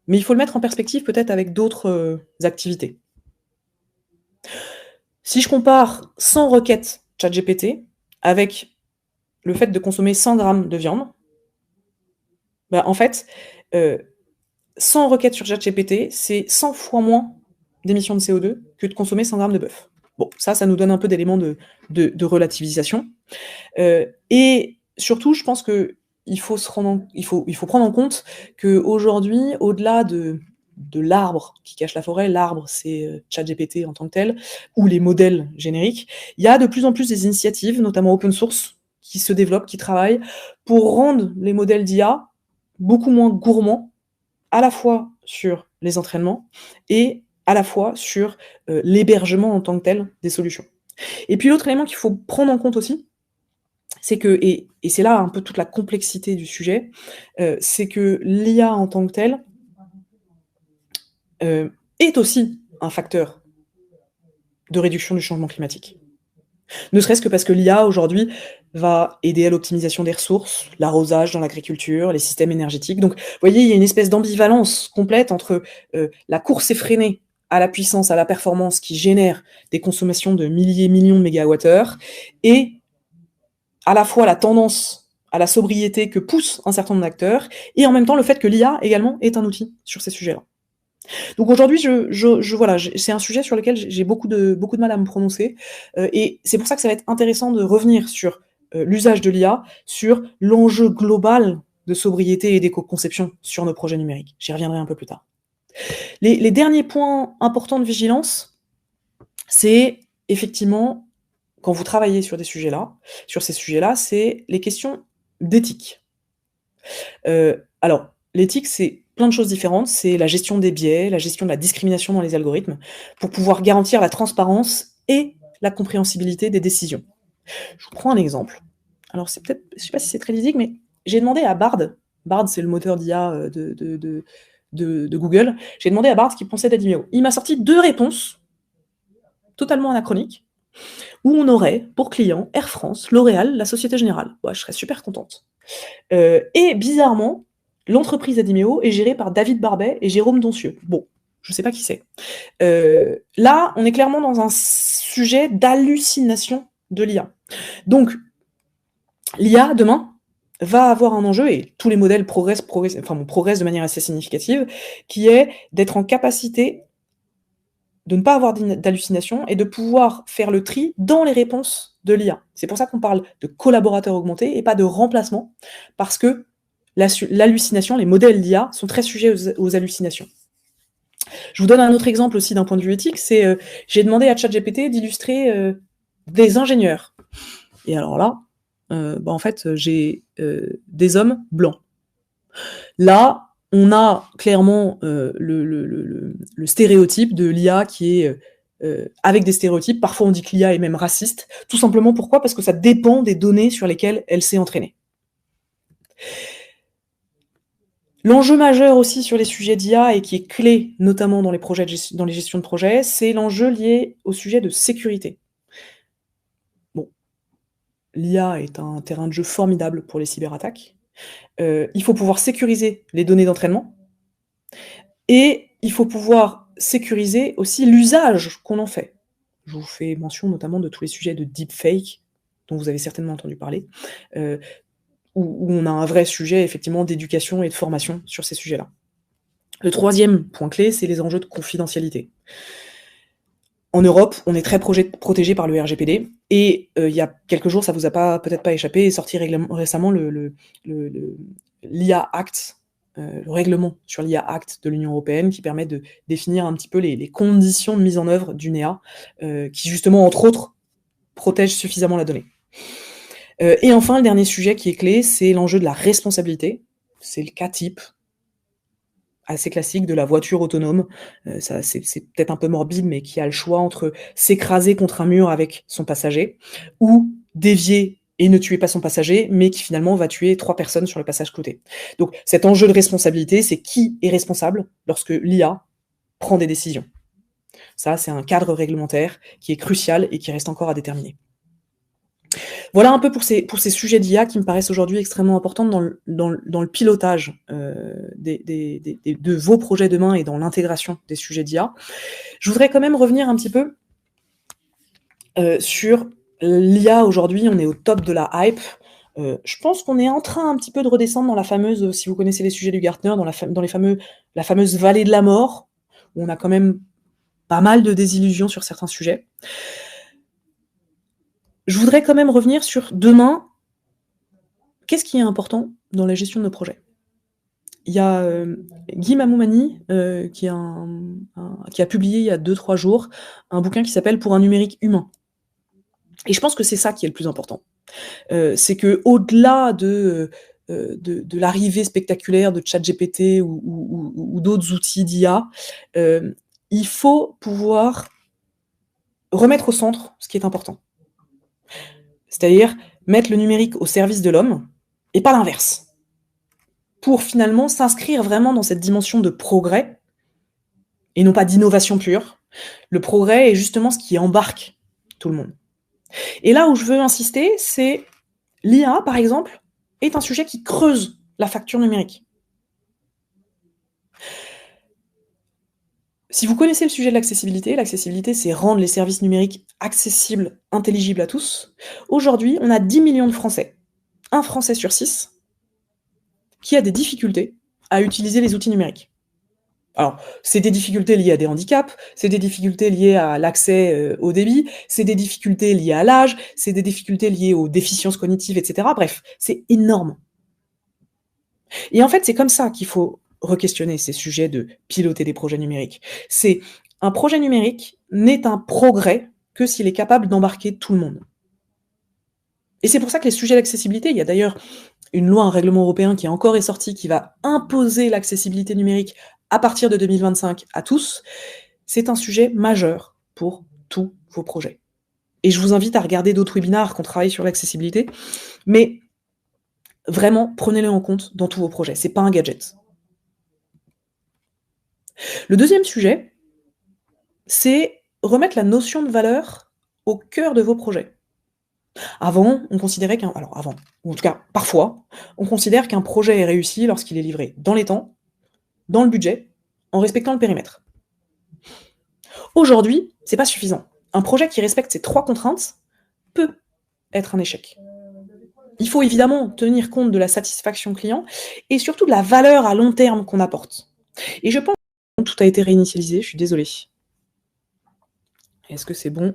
Mais il faut le mettre en perspective peut-être avec d'autres activités. Si je compare 100 requêtes ChatGPT avec le fait de consommer 100 grammes de viande, bah, en fait, 100 requêtes sur ChatGPT, c'est 100 fois moins d'émissions de CO2 que de consommer 100 grammes de bœuf. Bon, ça nous donne un peu d'éléments de relativisation. Et surtout, je pense qu'il faut il faut prendre en compte qu'aujourd'hui, au-delà de l'arbre qui cache la forêt, l'arbre, c'est ChatGPT en tant que tel, ou les modèles génériques, il y a de plus en plus des initiatives, notamment open source, qui se développent, qui travaillent pour rendre les modèles d'IA beaucoup moins gourmands, à la fois sur les entraînements et à la fois sur l'hébergement en tant que tel des solutions. Et puis l'autre élément qu'il faut prendre en compte aussi, c'est que, et c'est là un peu toute la complexité du sujet, c'est que l'IA en tant que telle est aussi un facteur de réduction du changement climatique. Ne serait-ce que parce que l'IA aujourd'hui va aider à l'optimisation des ressources, l'arrosage dans l'agriculture, les systèmes énergétiques. Donc, vous voyez, il y a une espèce d'ambivalence complète entre la course effrénée à la puissance, à la performance qui génère des consommations de milliers, millions de mégawattheures et à la fois la tendance à la sobriété que poussent un certain nombre d'acteurs et en même temps le fait que l'IA également est un outil sur ces sujets-là. Donc aujourd'hui, voilà, c'est un sujet sur lequel j'ai beaucoup de mal à me prononcer, et c'est pour ça que ça va être intéressant de revenir sur l'usage de l'IA, sur l'enjeu global de sobriété et d'éco-conception sur nos projets numériques. J'y reviendrai un peu plus tard. Les derniers points importants de vigilance, c'est effectivement, quand vous travaillez sur ces sujets-là, c'est les questions d'éthique. Alors, l'éthique, c'est plein de choses différentes. C'est la gestion des biais, la gestion de la discrimination dans les algorithmes, pour pouvoir garantir la transparence et la compréhensibilité des décisions. Je vous prends un exemple. Alors, c'est peut-être, je sais pas si c'est très lisible, mais j'ai demandé à Bard, c'est le moteur d'IA de Google, j'ai demandé à Bard ce qu'il pensait d'Adimeo. Il m'a sorti 2 réponses totalement anachroniques, où on aurait pour client Air France, L'Oréal, la Société Générale. Ouais, je serais super contente. Et bizarrement, l'entreprise Adimeo est gérée par David Barbet et Jérôme Doncieux. Bon, je sais pas qui c'est. Là, on est clairement dans un sujet d'hallucination de l'IA. Donc, l'IA, demain, va avoir un enjeu, et tous les modèles progressent de manière assez significative, qui est d'être en capacité de ne pas avoir d'hallucination et de pouvoir faire le tri dans les réponses de l'IA. C'est pour ça qu'on parle de collaborateurs augmentés et pas de remplacement, parce que l'hallucination, les modèles d'IA sont très sujets aux hallucinations. Je vous donne un autre exemple aussi d'un point de vue éthique, c'est j'ai demandé à ChatGPT d'illustrer des ingénieurs. Et alors là, en fait, j'ai des hommes blancs. Là, on a clairement le stéréotype de l'IA qui est avec des stéréotypes. Parfois, on dit que l'IA est même raciste. Tout simplement, pourquoi ? Parce que ça dépend des données sur lesquelles elle s'est entraînée. L'enjeu majeur aussi sur les sujets d'IA, et qui est clé notamment dans les gestions de projets, c'est l'enjeu lié au sujet de sécurité. Bon, l'IA est un terrain de jeu formidable pour les cyberattaques. Il faut pouvoir sécuriser les données d'entraînement, et il faut pouvoir sécuriser aussi l'usage qu'on en fait. Je vous fais mention notamment de tous les sujets de deepfake, dont vous avez certainement entendu parler, où on a un vrai sujet effectivement d'éducation et de formation sur ces sujets-là. Le troisième point clé, c'est les enjeux de confidentialité. En Europe, on est très protégé par le RGPD, et il y a quelques jours, ça vous a peut-être pas échappé, est sorti récemment l'IA Act, le règlement sur l'IA Act de l'Union européenne, qui permet de définir un petit peu les conditions de mise en œuvre d'une IA, qui justement, entre autres, protège suffisamment la donnée. Et enfin, le dernier sujet qui est clé, c'est l'enjeu de la responsabilité. C'est le cas type assez classique de la voiture autonome. Ça, c'est peut-être un peu morbide, mais qui a le choix entre s'écraser contre un mur avec son passager, ou dévier et ne tuer pas son passager, mais qui finalement va tuer 3 personnes sur le passage côté. Donc cet enjeu de responsabilité, c'est qui est responsable lorsque l'IA prend des décisions. Ça, c'est un cadre réglementaire qui est crucial et qui reste encore à déterminer. Voilà un peu pour ces sujets d'IA qui me paraissent aujourd'hui extrêmement importants dans le pilotage de vos projets demain et dans l'intégration des sujets d'IA. Je voudrais quand même revenir un petit peu sur l'IA aujourd'hui, on est au top de la hype. Je pense qu'on est en train un petit peu de redescendre dans la fameuse, si vous connaissez les sujets du Gartner, dans la fameuse vallée de la mort, où on a quand même pas mal de désillusions sur certains sujets. Je voudrais quand même revenir sur demain, qu'est-ce qui est important dans la gestion de nos projets? Il y a Guy Mamoumani qui a publié il y a 2-3 jours un bouquin qui s'appelle Pour un numérique humain. Et je pense que c'est ça qui est le plus important. C'est que au-delà de l'arrivée spectaculaire de ChatGPT ou d'autres outils d'IA, il faut pouvoir remettre au centre ce qui est important. C'est-à-dire mettre le numérique au service de l'homme et pas l'inverse. Pour finalement s'inscrire vraiment dans cette dimension de progrès et non pas d'innovation pure. Le progrès est justement ce qui embarque tout le monde. Et là où je veux insister, c'est l'IA, par exemple, est un sujet qui creuse la facture numérique. Si vous connaissez le sujet de l'accessibilité, c'est rendre les services numériques accessibles, intelligibles à tous. Aujourd'hui, on a 10 millions de Français, un Français sur 6, qui a des difficultés à utiliser les outils numériques. Alors, c'est des difficultés liées à des handicaps, c'est des difficultés liées à l'accès au débit, c'est des difficultés liées à l'âge, c'est des difficultés liées aux déficiences cognitives, etc. Bref, c'est énorme. Et en fait, c'est comme ça qu'il faut re-questionner ces sujets de piloter des projets numériques. C'est un projet numérique n'est un progrès que s'il est capable d'embarquer tout le monde. Et c'est pour ça que les sujets d'accessibilité, il y a d'ailleurs une loi, un règlement européen qui est sorti, qui va imposer l'accessibilité numérique à partir de 2025 à tous. C'est un sujet majeur pour tous vos projets. Et je vous invite à regarder d'autres webinars qu'on travaille sur l'accessibilité, mais vraiment, prenez-le en compte dans tous vos projets. C'est pas un gadget. Le deuxième sujet, c'est remettre la notion de valeur au cœur de vos projets. Avant, on considérait ou en tout cas, parfois, on considère qu'un projet est réussi lorsqu'il est livré dans les temps, dans le budget, en respectant le périmètre. Aujourd'hui, c'est pas suffisant. Un projet qui respecte ces 3 contraintes peut être un échec. Il faut évidemment tenir compte de la satisfaction client et surtout de la valeur à long terme qu'on apporte. Et je pense que tout a été réinitialisé, je suis désolée. Est-ce que c'est bon?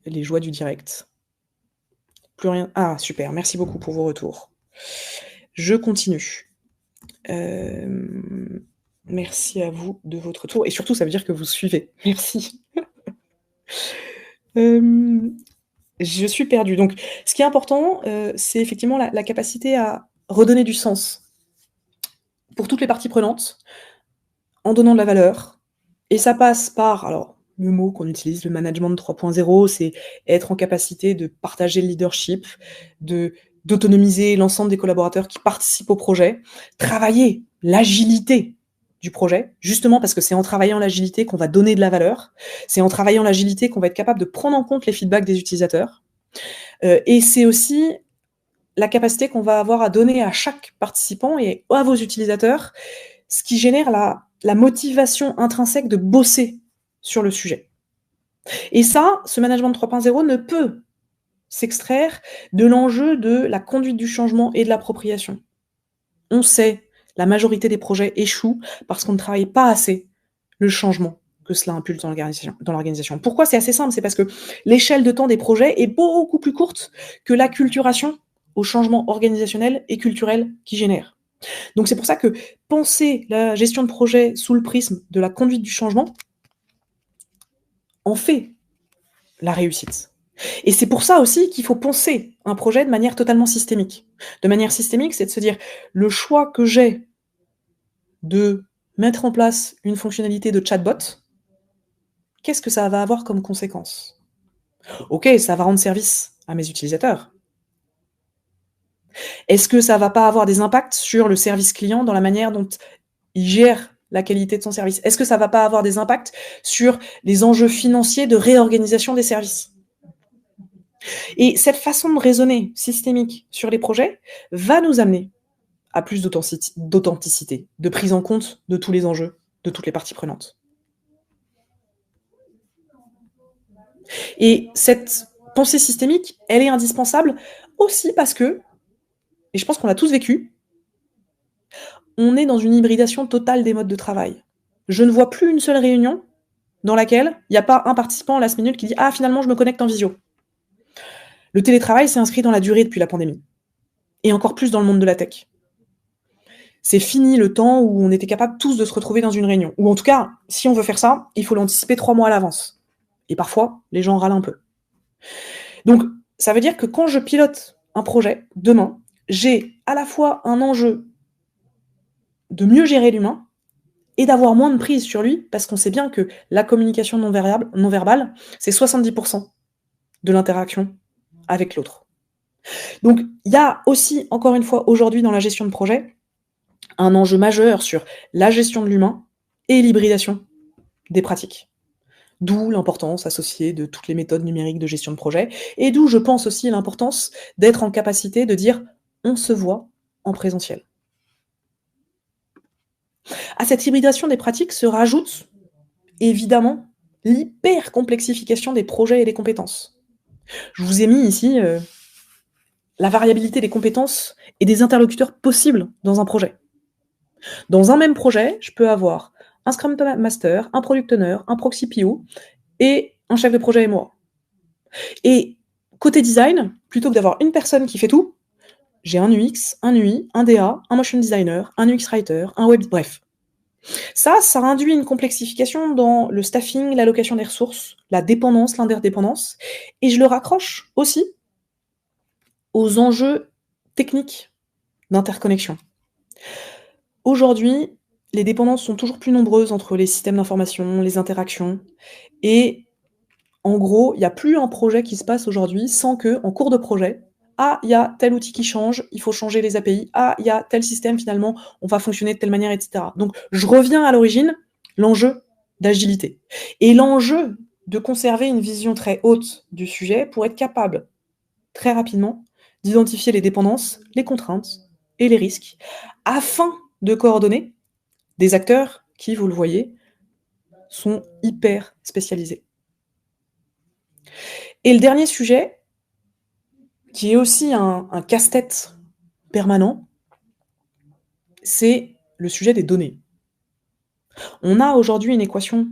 Les joies du direct. Plus rien. Ah, super, merci beaucoup pour vos retours. Je continue. Merci à vous de votre retour et surtout ça veut dire que vous suivez. Merci. Je suis perdue. Donc ce qui est important, c'est effectivement la capacité à redonner du sens pour toutes les parties prenantes, en donnant de la valeur. Et ça passe par, alors le mot qu'on utilise, le management 3.0, c'est être en capacité de partager le leadership, d'autonomiser l'ensemble des collaborateurs qui participent au projet, travailler l'agilité du projet, justement parce que c'est en travaillant l'agilité qu'on va donner de la valeur, c'est en travaillant l'agilité qu'on va être capable de prendre en compte les feedbacks des utilisateurs, et c'est aussi la capacité qu'on va avoir à donner à chaque participant et à vos utilisateurs, ce qui génère la motivation intrinsèque de bosser sur le sujet. Et ça, ce management 3.0 ne peut s'extraire de l'enjeu de la conduite du changement et de l'appropriation. On sait, la majorité des projets échouent parce qu'on ne travaille pas assez le changement que cela impulse dans l'organisation. Pourquoi? C'est assez simple, c'est parce que l'échelle de temps des projets est beaucoup plus courte que l'acculturation au changement organisationnel et culturel qui génère. Donc c'est pour ça que penser la gestion de projet sous le prisme de la conduite du changement en fait la réussite. Et c'est pour ça aussi qu'il faut penser un projet de manière totalement systémique. De manière systémique, c'est de se dire, le choix que j'ai de mettre en place une fonctionnalité de chatbot, qu'est-ce que ça va avoir comme conséquence? Ok, ça va rendre service à mes utilisateurs. Est-ce que ça va pas avoir des impacts sur le service client dans la manière dont il gère la qualité de son service? Est-ce que ça va pas avoir des impacts sur les enjeux financiers de réorganisation des services? Et cette façon de raisonner systémique sur les projets va nous amener à plus d'authenticité, de prise en compte de tous les enjeux, de toutes les parties prenantes. Et cette pensée systémique, elle est indispensable aussi parce que, et je pense qu'on l'a tous vécu, on est dans une hybridation totale des modes de travail. Je ne vois plus une seule réunion dans laquelle il n'y a pas un participant last minute qui dit ah finalement je me connecte en visio. Le télétravail s'est inscrit dans la durée depuis la pandémie et encore plus dans le monde de la tech. C'est fini le temps où on était capable tous de se retrouver dans une réunion. Ou en tout cas, si on veut faire ça, il faut l'anticiper 3 mois à l'avance. Et parfois, les gens râlent un peu. Donc, ça veut dire que quand je pilote un projet, demain, j'ai à la fois un enjeu de mieux gérer l'humain et d'avoir moins de prise sur lui, parce qu'on sait bien que la communication non verbale, c'est 70% de l'interaction avec l'autre. Donc, il y a aussi, encore une fois, aujourd'hui dans la gestion de projet, un enjeu majeur sur la gestion de l'humain et l'hybridation des pratiques. D'où l'importance associée de toutes les méthodes numériques de gestion de projet, et d'où je pense aussi l'importance d'être en capacité de dire on se voit en présentiel. À cette hybridation des pratiques se rajoute évidemment l'hyper-complexification des projets et des compétences. Je vous ai mis ici la variabilité des compétences et des interlocuteurs possibles dans un projet. Dans un même projet, je peux avoir un Scrum Master, un Product Owner, un Proxy PO et un chef de projet MOA. Et côté design, plutôt que d'avoir une personne qui fait tout, j'ai un UX, un UI, un DA, un motion designer, un UX writer, un web... Bref. Ça induit une complexification dans le staffing, l'allocation des ressources, la dépendance, l'interdépendance. Et je le raccroche aussi aux enjeux techniques d'interconnexion. Aujourd'hui, les dépendances sont toujours plus nombreuses entre les systèmes d'information, les interactions. Et en gros, il n'y a plus un projet qui se passe aujourd'hui sans que, en cours de projet, ah, il y a tel outil qui change, il faut changer les API, ah, il y a tel système finalement, on va fonctionner de telle manière, etc. Donc, je reviens à l'origine, l'enjeu d'agilité. Et l'enjeu de conserver une vision très haute du sujet pour être capable, très rapidement, d'identifier les dépendances, les contraintes et les risques, afin de coordonner des acteurs qui, vous le voyez, sont hyper spécialisés. Et le dernier sujet, qui est aussi un casse-tête permanent, c'est le sujet des données. On a aujourd'hui une équation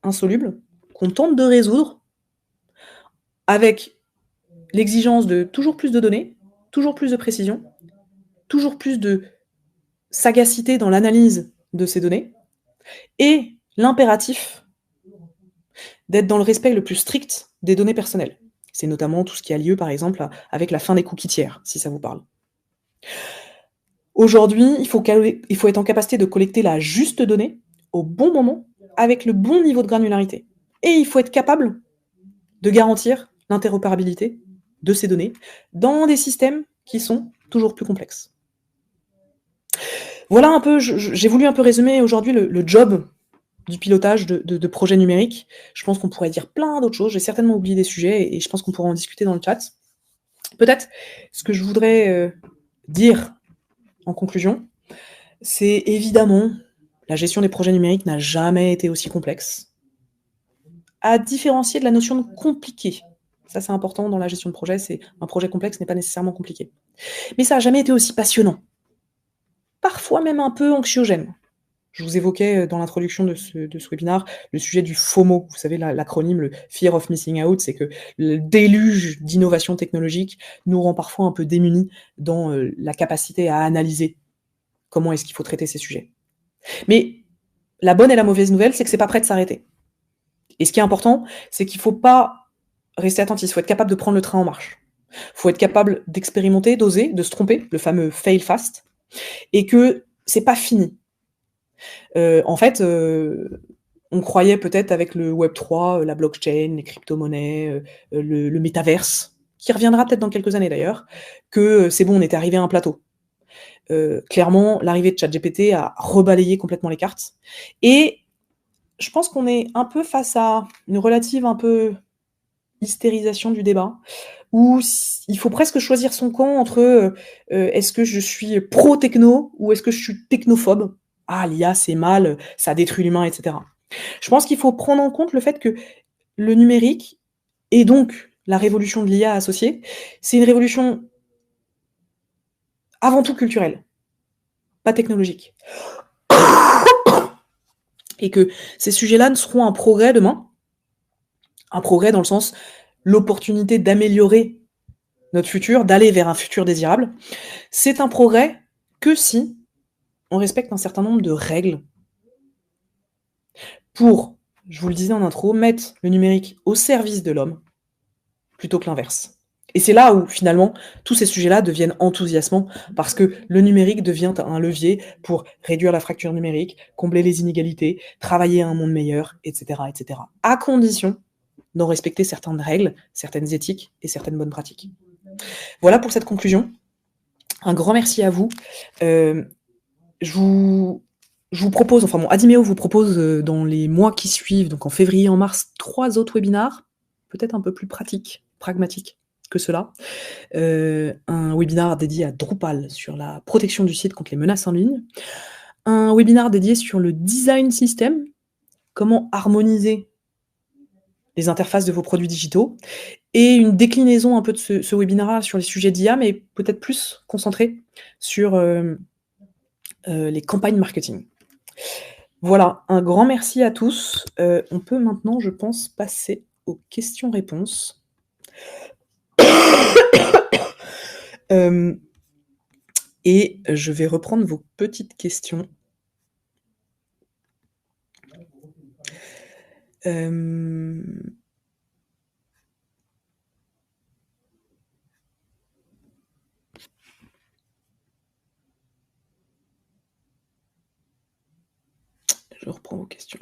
insoluble qu'on tente de résoudre avec l'exigence de toujours plus de données, toujours plus de précision, toujours plus de sagacité dans l'analyse de ces données, et l'impératif d'être dans le respect le plus strict des données personnelles. C'est notamment tout ce qui a lieu, par exemple, avec la fin des cookies tiers, si ça vous parle. Aujourd'hui, il faut être en capacité de collecter la juste donnée au bon moment, avec le bon niveau de granularité. Et il faut être capable de garantir l'interopérabilité de ces données dans des systèmes qui sont toujours plus complexes. Voilà un peu, j'ai voulu un peu résumer aujourd'hui le job du pilotage de projets numériques. Je pense qu'on pourrait dire plein d'autres choses. J'ai certainement oublié des sujets et je pense qu'on pourra en discuter dans le chat. Peut-être ce que je voudrais dire en conclusion, c'est évidemment la gestion des projets numériques n'a jamais été aussi complexe. À différencier de la notion de compliqué. Ça, c'est important dans la gestion de projet. C'est un projet complexe n'est pas nécessairement compliqué. Mais ça n'a jamais été aussi passionnant. Parfois même un peu anxiogène. Je vous évoquais dans l'introduction de ce webinaire le sujet du FOMO. Vous savez, l'acronyme, le Fear of Missing Out, c'est que le déluge d'innovation technologique nous rend parfois un peu démunis dans la capacité à analyser comment est-ce qu'il faut traiter ces sujets. Mais la bonne et la mauvaise nouvelle, c'est que c'est pas prêt de s'arrêter. Et ce qui est important, c'est qu'il faut pas rester attentif, il faut être capable de prendre le train en marche. Il faut être capable d'expérimenter, d'oser, de se tromper, le fameux fail fast, et que c'est pas fini. En fait, on croyait peut-être avec le Web3, la blockchain, les crypto-monnaies, le métaverse, qui reviendra peut-être dans quelques années d'ailleurs, que c'est bon, on était arrivé à un plateau. Clairement, l'arrivée de ChatGPT a rebalayé complètement les cartes. Et je pense qu'on est un peu face à une relative un peu hystérisation du débat, où il faut presque choisir son camp entre est-ce que je suis pro-techno ou est-ce que je suis technophobe. Ah, l'IA, c'est mal, ça détruit l'humain, etc. Je pense qu'il faut prendre en compte le fait que le numérique Et donc, la révolution de l'IA associée, c'est une révolution avant tout culturelle, pas technologique. Et que ces sujets-là ne seront un progrès demain, un progrès dans le sens, l'opportunité d'améliorer notre futur, d'aller vers un futur désirable. C'est un progrès que si on respecte un certain nombre de règles pour, je vous le disais en intro, mettre le numérique au service de l'homme plutôt que l'inverse. Et c'est là où, finalement, tous ces sujets-là deviennent enthousiasmants parce que le numérique devient un levier pour réduire la fracture numérique, combler les inégalités, travailler à un monde meilleur, etc., etc. À condition d'en respecter certaines règles, certaines éthiques et certaines bonnes pratiques. Voilà pour cette conclusion. Un grand merci à vous. Je vous propose, enfin bon, Adimeo vous propose dans les mois qui suivent, donc en février, en mars, 3 autres webinars, peut-être un peu plus pratiques, pragmatiques que cela. Un webinar dédié à Drupal sur la protection du site contre les menaces en ligne. Un webinar dédié sur le design system, comment harmoniser les interfaces de vos produits digitaux. Et une déclinaison un peu de ce webinar sur les sujets d'IA, mais peut-être plus concentré sur les campagnes marketing. Voilà, un grand merci à tous. On peut maintenant, je pense, passer aux questions-réponses. Et je vais reprendre vos petites questions. Je reprends vos questions.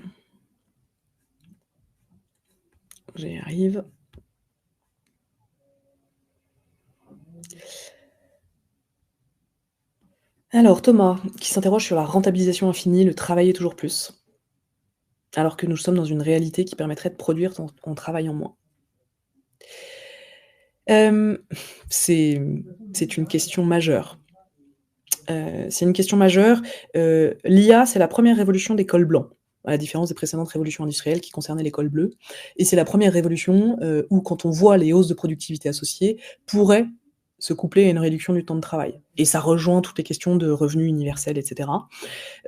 J'y arrive. Alors, Thomas, qui s'interroge sur la rentabilisation infinie, le travailler toujours plus, alors que nous sommes dans une réalité qui permettrait de produire en travaillant moins. C'est une question majeure. C'est une question majeure. L'IA, c'est la première révolution des cols blancs, à la différence des précédentes révolutions industrielles qui concernaient les cols bleus. Et c'est la première révolution où, quand on voit les hausses de productivité associées, pourrait se coupler à une réduction du temps de travail. Et ça rejoint toutes les questions de revenus universels, etc.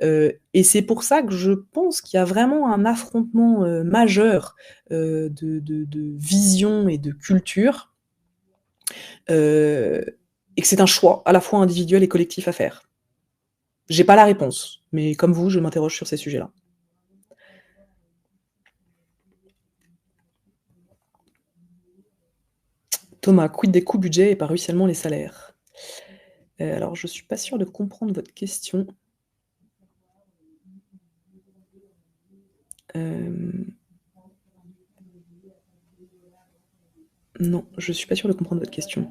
Et c'est pour ça que je pense qu'il y a vraiment un affrontement majeur de vision et de culture, et que c'est un choix à la fois individuel et collectif à faire. J'ai pas la réponse, mais comme vous, je m'interroge sur ces sujets-là. Thomas, quid des coûts budget et par ruissellement les salaires? Alors, je suis pas sûre de comprendre votre question. Non, je suis pas sûre de comprendre votre question.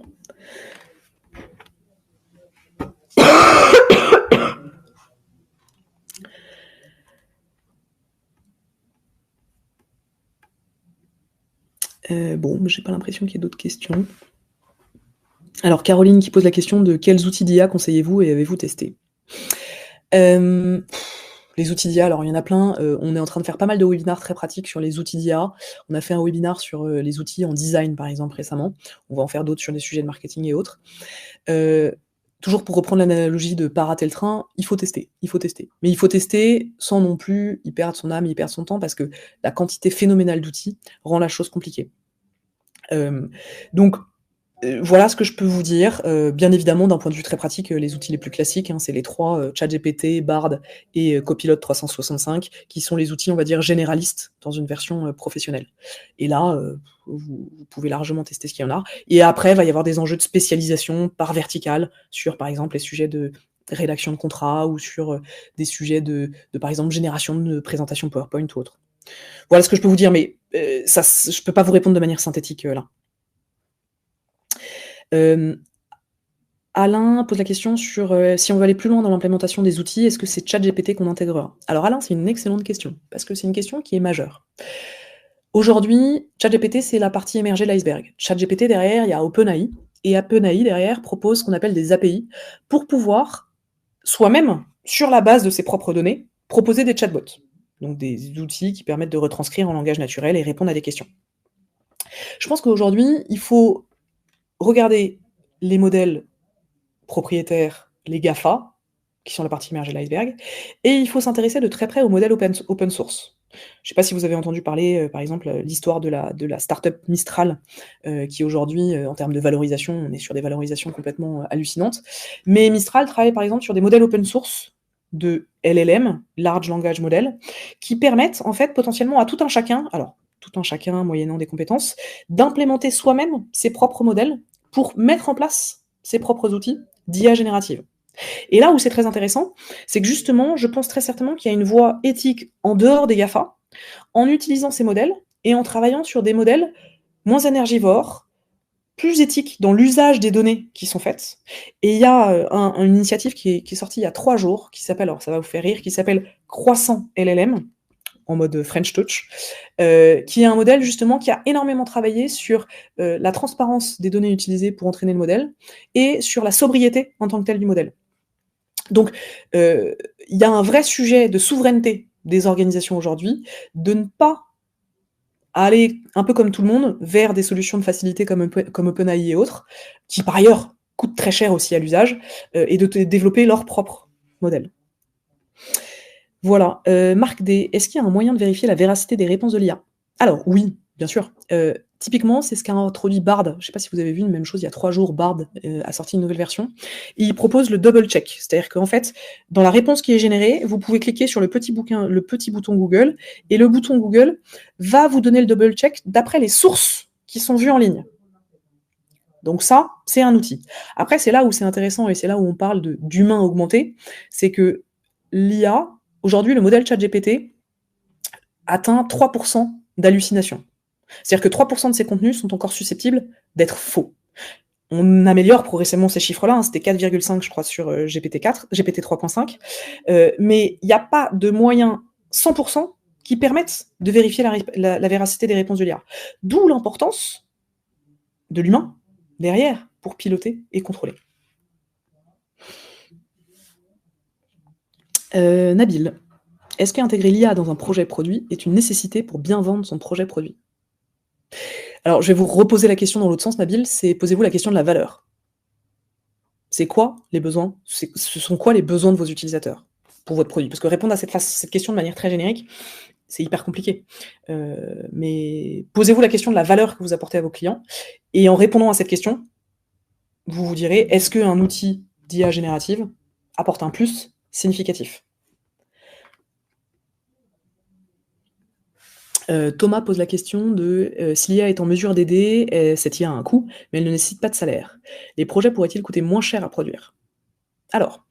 Bon, j'ai pas l'impression qu'il y ait d'autres questions. Alors, Caroline qui pose la question de quels outils d'IA conseillez-vous et avez-vous testé? Les outils d'IA, alors il y en a plein. On est en train de faire pas mal de webinars très pratiques sur les outils d'IA. On a fait un webinar sur les outils en design, par exemple, récemment. On va en faire d'autres sur des sujets de marketing et autres. Toujours pour reprendre l'analogie de pas rater le train, il faut tester. Mais il faut tester sans non plus y perdre son âme, y perdre son temps, parce que la quantité phénoménale d'outils rend la chose compliquée. Donc, voilà ce que je peux vous dire. Bien évidemment, d'un point de vue très pratique, les outils les plus classiques, c'est les 3, ChatGPT, Bard et Copilot 365, qui sont les outils, on va dire, généralistes dans une version professionnelle. Et là, vous pouvez largement tester ce qu'il y en a. Et après, il va y avoir des enjeux de spécialisation par verticale sur, par exemple, les sujets de rédaction de contrats ou sur des sujets de, par exemple, génération de présentations PowerPoint ou autre. Voilà ce que je peux vous dire, mais je peux pas vous répondre de manière synthétique là. Alain pose la question sur si on veut aller plus loin dans l'implémentation des outils, est-ce que c'est ChatGPT qu'on intégrera? Alors Alain, c'est une excellente question, parce que c'est une question qui est majeure. Aujourd'hui, ChatGPT, c'est la partie émergée de l'iceberg. ChatGPT, derrière, il y a OpenAI, et OpenAI, derrière, propose ce qu'on appelle des API pour pouvoir, soi-même, sur la base de ses propres données, proposer des chatbots. Donc des outils qui permettent de retranscrire en langage naturel et répondre à des questions. Je pense qu'aujourd'hui, il faut regarder les modèles propriétaires, les GAFA, qui sont la partie immergée de l'iceberg, et il faut s'intéresser de très près aux modèles open source. Je sais pas si vous avez entendu parler, par exemple, l'histoire de la startup Mistral, qui aujourd'hui, en termes de valorisation, on est sur des valorisations complètement, hallucinantes. Mais Mistral travaille, par exemple, sur des modèles open source de LLM, Large Language Model, qui permettent, en fait, potentiellement à tout un chacun, alors tout un chacun moyennant des compétences, d'implémenter soi-même ses propres modèles pour mettre en place ses propres outils d'IA générative. Et là où c'est très intéressant, c'est que justement, je pense très certainement qu'il y a une voie éthique en dehors des GAFA, en utilisant ces modèles et en travaillant sur des modèles moins énergivores, plus éthiques dans l'usage des données qui sont faites. Et il y a une initiative qui est sortie il y a 3 jours, qui s'appelle, alors ça va vous faire rire, qui s'appelle Croissant LLM, en mode French Touch, qui est un modèle justement qui a énormément travaillé sur la transparence des données utilisées pour entraîner le modèle et sur la sobriété en tant que telle du modèle. Donc, il y a un vrai sujet de souveraineté des organisations aujourd'hui, de ne pas aller, un peu comme tout le monde, vers des solutions de facilité comme OpenAI et autres, qui par ailleurs coûtent très cher aussi à l'usage, et de développer leur propre modèle. Voilà. Marc D, est-ce qu'il y a un moyen de vérifier la véracité des réponses de l'IA? Alors oui, bien sûr. Typiquement, c'est ce qu'a introduit Bard. Je ne sais pas si vous avez vu une même chose il y a 3 jours, Bard a sorti une nouvelle version. Il propose le double check. C'est-à-dire qu'en fait, dans la réponse qui est générée, vous pouvez cliquer sur le petit bouton Google, et le bouton Google va vous donner le double check d'après les sources qui sont vues en ligne. Donc ça, c'est un outil. Après, c'est là où c'est intéressant et c'est là où on parle d'humain augmenté, c'est que l'IA, aujourd'hui, le modèle ChatGPT atteint 3% d'hallucination. C'est-à-dire que 3% de ces contenus sont encore susceptibles d'être faux. On améliore progressivement ces chiffres-là, hein, c'était 4,5 je crois sur GPT-4, GPT 3.5, mais il n'y a pas de moyens 100% qui permettent de vérifier la véracité des réponses de l'IA. D'où l'importance de l'humain derrière pour piloter et contrôler. Nabil, est-ce qu'intégrer l'IA dans un projet produit est une nécessité pour bien vendre son projet produit? Alors, je vais vous reposer la question dans l'autre sens, Nabil, c'est posez-vous la question de la valeur. C'est quoi les besoins? Ce sont quoi les besoins de vos utilisateurs pour votre produit? Parce que répondre à cette question de manière très générique, c'est hyper compliqué. Mais posez-vous la question de la valeur que vous apportez à vos clients, et en répondant à cette question, vous vous direz, est-ce qu'un outil d'IA générative apporte un plus significatif? Thomas pose la question de si l'IA est en mesure d'aider, cette IA a un coût, mais elle ne nécessite pas de salaire. Les projets pourraient-ils coûter moins cher à produire? Alors,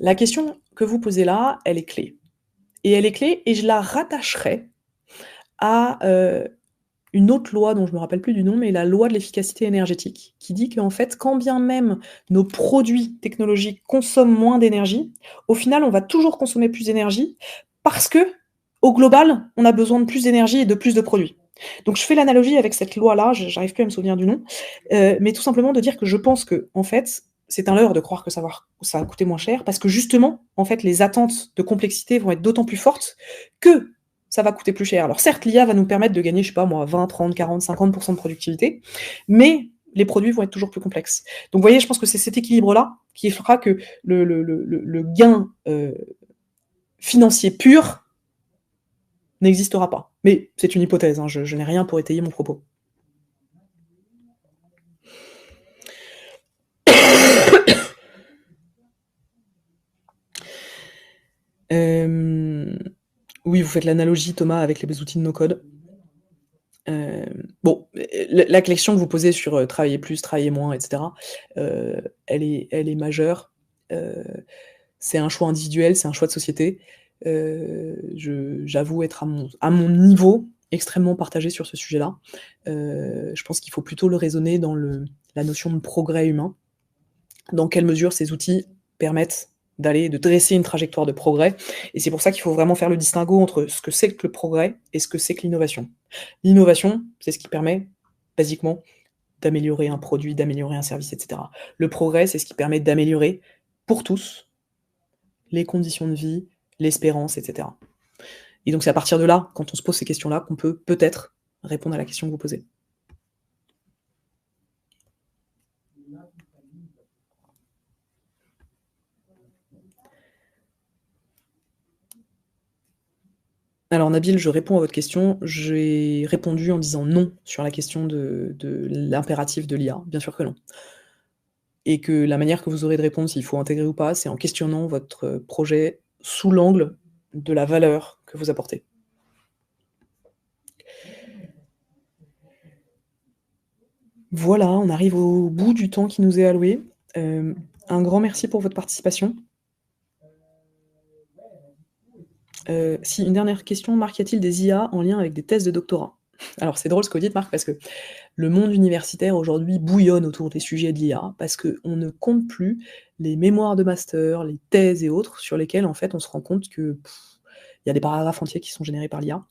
la question que vous posez là, elle est clé. Et elle est clé, et je la rattacherai à une autre loi dont je me rappelle plus du nom, mais la loi de l'efficacité énergétique, qui dit qu'en fait, quand bien même nos produits technologiques consomment moins d'énergie, au final, on va toujours consommer plus d'énergie parce que, au global, on a besoin de plus d'énergie et de plus de produits. Donc je fais l'analogie avec cette loi-là, j'arrive plus à me souvenir du nom, mais tout simplement de dire que je pense que, en fait, c'est un leurre de croire que ça va coûter moins cher, parce que justement, en fait, les attentes de complexité vont être d'autant plus fortes que ça va coûter plus cher. Alors certes, l'IA va nous permettre de gagner, je sais pas moi, 20, 30, 40, 50% de productivité, mais les produits vont être toujours plus complexes. Donc vous voyez, je pense que c'est cet équilibre-là qui fera que le gain financier pur n'existera pas. Mais c'est une hypothèse, hein, je n'ai rien pour étayer mon propos. Oui, vous faites l'analogie, Thomas, avec les outils de no-code. Bon, la question que vous posez sur travailler plus, travailler moins, etc., elle est majeure. C'est un choix individuel, c'est un choix de société. J'avoue être à mon niveau extrêmement partagé sur ce sujet-là. Je pense qu'il faut plutôt le raisonner dans la notion de progrès humain. Dans quelle mesure ces outils permettent de dresser une trajectoire de progrès. Et c'est pour ça qu'il faut vraiment faire le distinguo entre ce que c'est que le progrès et ce que c'est que l'innovation. L'innovation, c'est ce qui permet, basiquement, d'améliorer un produit, d'améliorer un service, etc. Le progrès, c'est ce qui permet d'améliorer, pour tous, les conditions de vie, l'espérance, etc. Et donc c'est à partir de là, quand on se pose ces questions-là, qu'on peut peut-être répondre à la question que vous posez. Alors Nabil, je réponds à votre question. J'ai répondu en disant non sur la question de l'impératif de l'IA. Bien sûr que non. Et que la manière que vous aurez de répondre s'il faut intégrer ou pas, c'est en questionnant votre projet sous l'angle de la valeur que vous apportez. Voilà, on arrive au bout du temps qui nous est alloué. Un grand merci pour votre participation. Si, une dernière question, Marc, y a-t-il des IA en lien avec des thèses de doctorat? Alors c'est drôle ce que vous dites Marc, parce que le monde universitaire aujourd'hui bouillonne autour des sujets de l'IA, parce qu'on ne compte plus les mémoires de master, les thèses et autres, sur lesquelles en fait on se rend compte que il y a des paragraphes entiers qui sont générés par l'IA,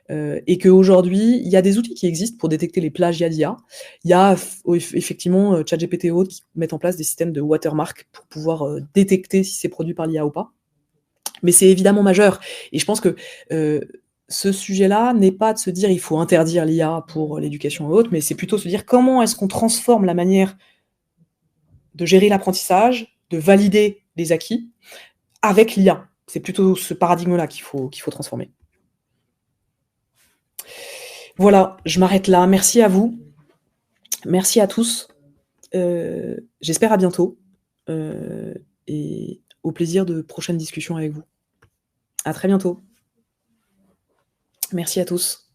et qu'aujourd'hui, il y a des outils qui existent pour détecter les plagiats d'IA. Il y a effectivement ChatGPT et autres qui mettent en place des systèmes de watermark pour pouvoir détecter si c'est produit par l'IA ou pas. Mais c'est évidemment majeur. Et je pense que ce sujet-là n'est pas de se dire il faut interdire l'IA pour l'éducation et autres, mais c'est plutôt se dire comment est-ce qu'on transforme la manière de gérer l'apprentissage, de valider les acquis avec l'IA. C'est plutôt ce paradigme-là qu'il faut transformer. Voilà, je m'arrête là. Merci à vous. Merci à tous. J'espère à bientôt. Et au plaisir de prochaines discussions avec vous. À très bientôt. Merci à tous.